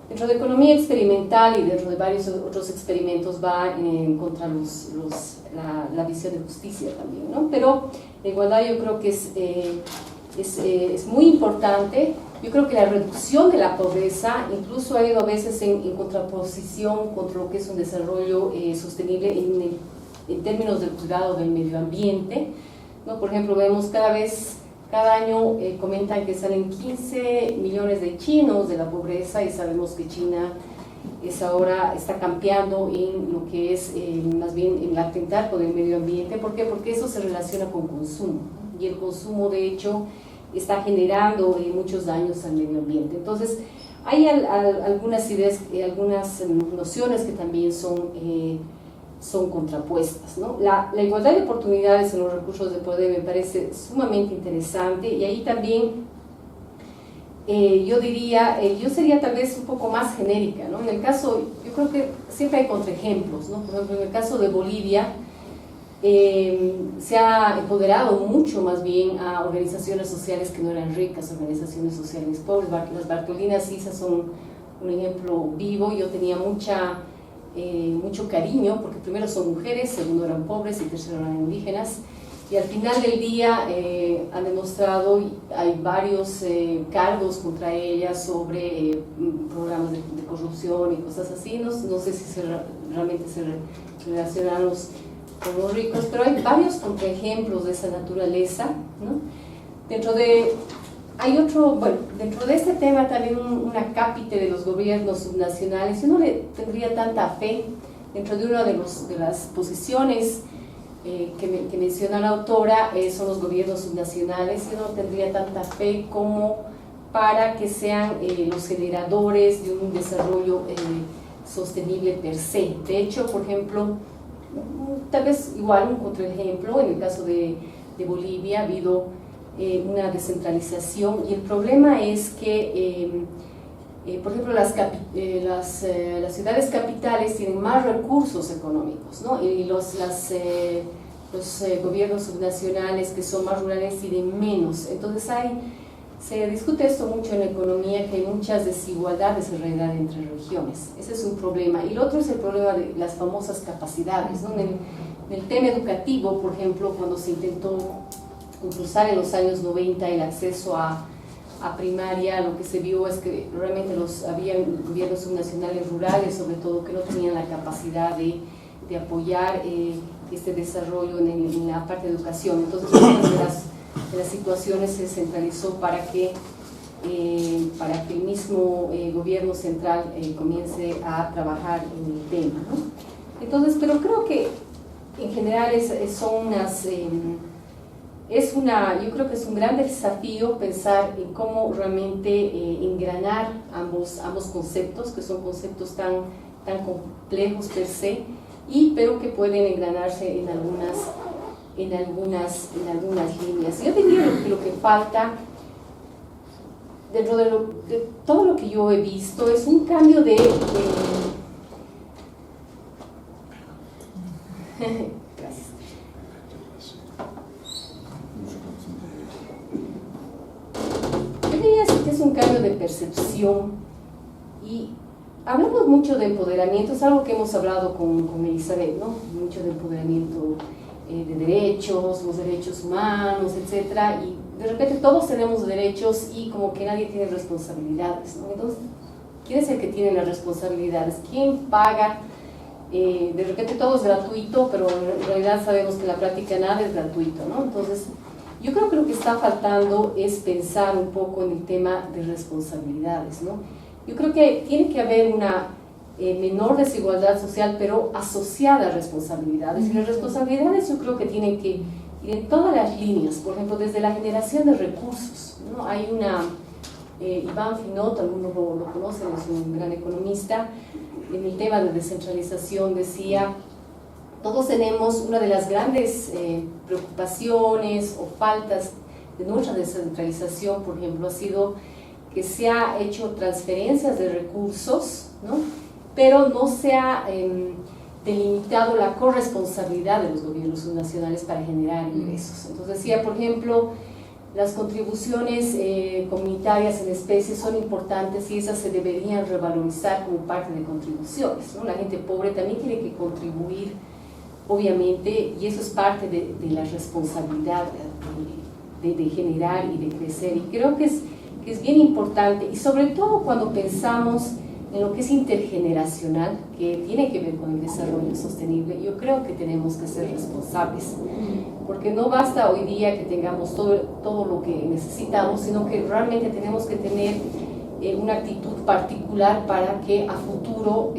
dentro de economía experimental y dentro de varios otros experimentos va contra la visión de justicia también, ¿no? Pero la igualdad yo creo que es muy importante. Yo creo que la reducción de la pobreza incluso ha ido a veces en contraposición contra lo que es un desarrollo sostenible en términos del cuidado del medio ambiente, ¿no? Por ejemplo, vemos cada año comentan que salen 15 millones de chinos de la pobreza, y sabemos que China ahora está cambiando en lo que es más bien en atentar por el medio ambiente. ¿Por qué? Porque eso se relaciona con consumo, y el consumo de hecho está generando muchos daños al medio ambiente. Entonces hay algunas ideas, algunas nociones que también son contrapuestas, ¿no? La igualdad de oportunidades en los recursos de poder me parece sumamente interesante, y ahí también yo sería tal vez un poco más genérica, ¿no? En el caso, yo creo que siempre hay contraejemplos, ¿no? Por ejemplo, en el caso de Bolivia se ha empoderado mucho más bien a organizaciones sociales que no eran ricas, organizaciones sociales pobres. Las Bartolinas Sisa son un ejemplo vivo. Yo tenía mucho cariño, porque primero son mujeres, segundo eran pobres y tercero eran indígenas, y al final del día han demostrado, hay varios cargos contra ellas sobre programas de corrupción y cosas así. No sé si realmente se relacionan con los ricos, pero hay varios contraejemplos de esa naturaleza, ¿no? Dentro de este tema también una cápite de los gobiernos subnacionales. Yo no le tendría tanta fe dentro de una de las posiciones que menciona la autora, son los gobiernos subnacionales. Yo no tendría tanta fe como para que sean los generadores de un desarrollo sostenible per se. De hecho, por ejemplo, tal vez igual un contraejemplo, en el caso de Bolivia ha habido una descentralización, y el problema es que por ejemplo las ciudades capitales tienen más recursos económicos, ¿no? Y los gobiernos subnacionales que son más rurales tienen menos. Entonces se discute esto mucho en la economía, que hay muchas desigualdades en realidad entre regiones. Ese es un problema. Y el otro es el problema de las famosas capacidades, ¿no? En el tema educativo, por ejemplo, cuando se intentó impulsar en los años 90 el acceso a primaria, lo que se vio es que realmente había gobiernos subnacionales rurales, sobre todo, que no tenían la capacidad de apoyar este desarrollo en la parte de educación. Entonces, una de las situaciones se centralizó para que el mismo gobierno central comience a trabajar en el tema, ¿no? Entonces, pero creo que en general son yo creo que es un gran desafío pensar en cómo realmente engranar ambos conceptos, que son conceptos tan complejos per se, pero que pueden engranarse en algunas líneas. Yo diría que lo que falta dentro de todo lo que yo he visto es un cambio de gracias. Yo diría que es un cambio de percepción, y hablamos mucho de empoderamiento, es algo que hemos hablado con Elizabeth, ¿no? Mucho de empoderamiento de derechos, los derechos humanos, etcétera, y de repente todos tenemos derechos y como que nadie tiene responsabilidades, ¿no? Entonces, ¿quién es el que tiene las responsabilidades? ¿Quién paga? De repente todo es gratuito, pero en realidad sabemos que en la práctica nada es gratuito, ¿no? Entonces, yo creo que lo que está faltando es pensar un poco en el tema de responsabilidades, ¿no? Yo creo que tiene que haber una menor desigualdad social, pero asociada a responsabilidades. Y las responsabilidades yo creo que tienen que ir en todas las líneas, por ejemplo, desde la generación de recursos, ¿no? Hay Iván Finot, algunos lo conocen, es un gran economista, en el tema de descentralización decía: todos tenemos una de las grandes preocupaciones o faltas de nuestra descentralización, por ejemplo, ha sido que se ha hecho transferencias de recursos, ¿no? Pero no se ha delimitado la corresponsabilidad de los gobiernos nacionales para generar ingresos. Entonces decía, por ejemplo, las contribuciones comunitarias en especie son importantes y esas se deberían revalorizar como parte de contribuciones, ¿no? La gente pobre también tiene que contribuir, obviamente, y eso es parte de la responsabilidad de generar y de crecer. Y creo que es bien importante, y sobre todo cuando pensamos en lo que es intergeneracional, que tiene que ver con el desarrollo sostenible, yo creo que tenemos que ser responsables, porque no basta hoy día que tengamos todo lo que necesitamos, sino que realmente tenemos que tener una actitud particular para que a futuro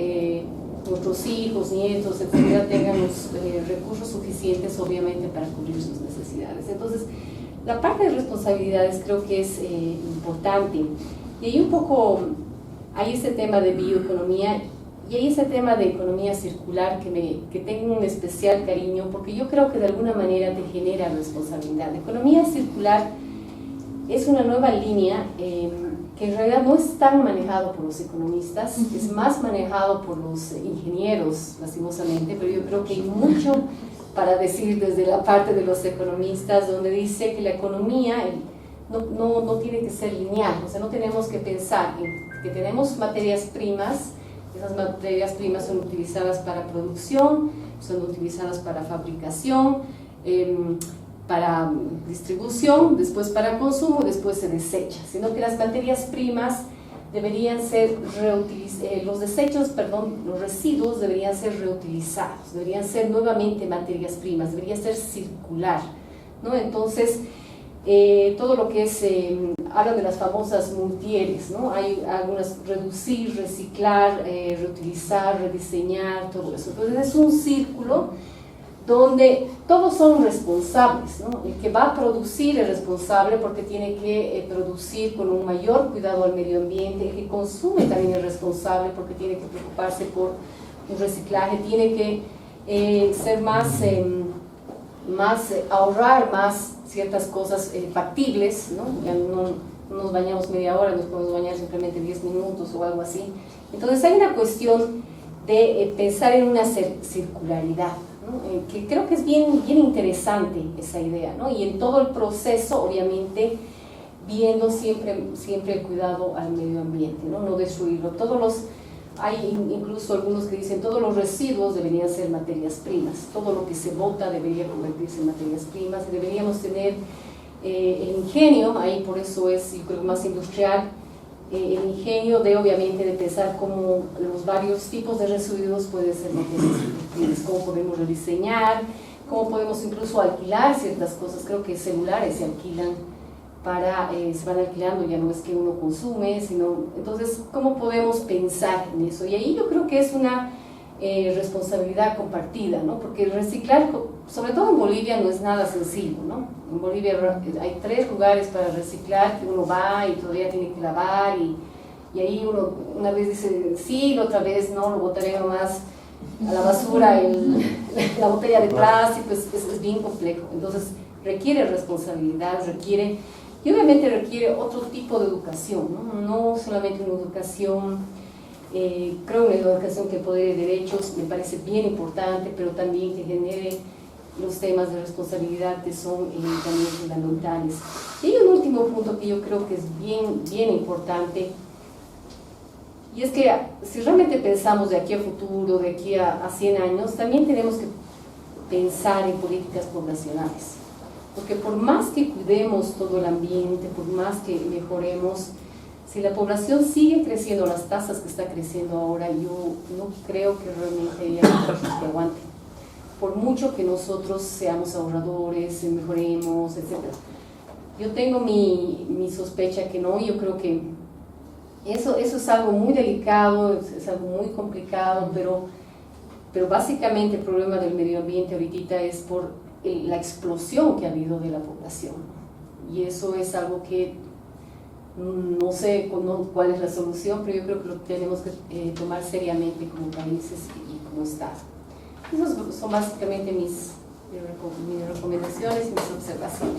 nuestros hijos, nietos, etcétera, tengan los recursos suficientes, obviamente, para cubrir sus necesidades. Entonces, la parte de responsabilidades creo que es importante. Y hay ese tema de bioeconomía y hay ese tema de economía circular que tengo un especial cariño, porque yo creo que de alguna manera te genera responsabilidad. La economía circular es una nueva línea que en realidad no es tan manejado por los economistas, es más manejado por los ingenieros, lastimosamente, pero yo creo que hay mucho para decir desde la parte de los economistas, donde dice que la economía no tiene que ser lineal, o sea, no tenemos que pensar en que tenemos materias primas, esas materias primas son utilizadas para producción, son utilizadas para fabricación, para distribución, después para consumo, después se desecha, sino que las materias primas deberían ser los residuos deberían ser reutilizados, deberían ser nuevamente materias primas, debería ser circular, ¿no? Entonces, todo lo que es, hablan de las famosas multieres, ¿no? Hay algunas: reducir, reciclar, reutilizar, rediseñar, todo eso. Entonces es un círculo donde todos son responsables, ¿no? El que va a producir es responsable porque tiene que producir con un mayor cuidado al medio ambiente. El que consume también es responsable porque tiene que preocuparse por un reciclaje, tiene que ser ahorrar más ciertas cosas factibles, ¿no? Ya no nos bañamos media hora, nos podemos bañar simplemente 10 minutos o algo así. Entonces hay una cuestión de pensar en una circularidad, ¿no? Que creo que es bien hay esa idea, ¿no? Y en todo el proceso, obviamente, viendo siempre el cuidado al medio ambiente, ¿no? No destruirlo. Hay incluso algunos que dicen todos los residuos deberían ser materias primas, todo lo que se bota debería convertirse en materias primas, y deberíamos tener el ingenio, ahí por eso es, yo creo, más industrial, el ingenio obviamente de pensar cómo los varios tipos de residuos pueden ser materias primas, cómo podemos rediseñar, cómo podemos incluso alquilar ciertas cosas. Creo que celulares se alquilan se van alquilando, ya no es que uno consume, sino, entonces, ¿cómo podemos pensar en eso? Y ahí yo creo que es una responsabilidad compartida, ¿no? Porque reciclar, sobre todo en Bolivia, no es nada sencillo, ¿no? En Bolivia hay 3 lugares para reciclar, que uno va y todavía tiene que lavar, y ahí uno una vez dice sí, la otra vez no, lo botaré nomás a la basura, la botella de plástico, es bien complejo. Entonces requiere responsabilidad, y obviamente requiere otro tipo de educación, ¿no? No solamente una educación, creo una educación que empodere derechos, me parece bien importante, pero también que genere los temas de responsabilidad que son también fundamentales. Y hay un último punto que yo creo que es bien importante, y es que si realmente pensamos de aquí a futuro, de aquí a 100 años, también tenemos que pensar en políticas poblacionales. Porque por más que cuidemos todo el ambiente, por más que mejoremos, si la población sigue creciendo, las tasas que está creciendo ahora, yo no creo que realmente haya recursos que aguanten. Por mucho que nosotros seamos ahorradores, mejoremos, etc. Yo tengo mi sospecha que no, yo creo que eso es algo muy delicado, es algo muy complicado, pero básicamente el problema del medio ambiente ahorita es por la explosión que ha habido de la población. Y eso es algo que no sé cuál es la solución, pero yo creo que lo tenemos que tomar seriamente como países y como Estado. Esas son básicamente mis recomendaciones y mis observaciones.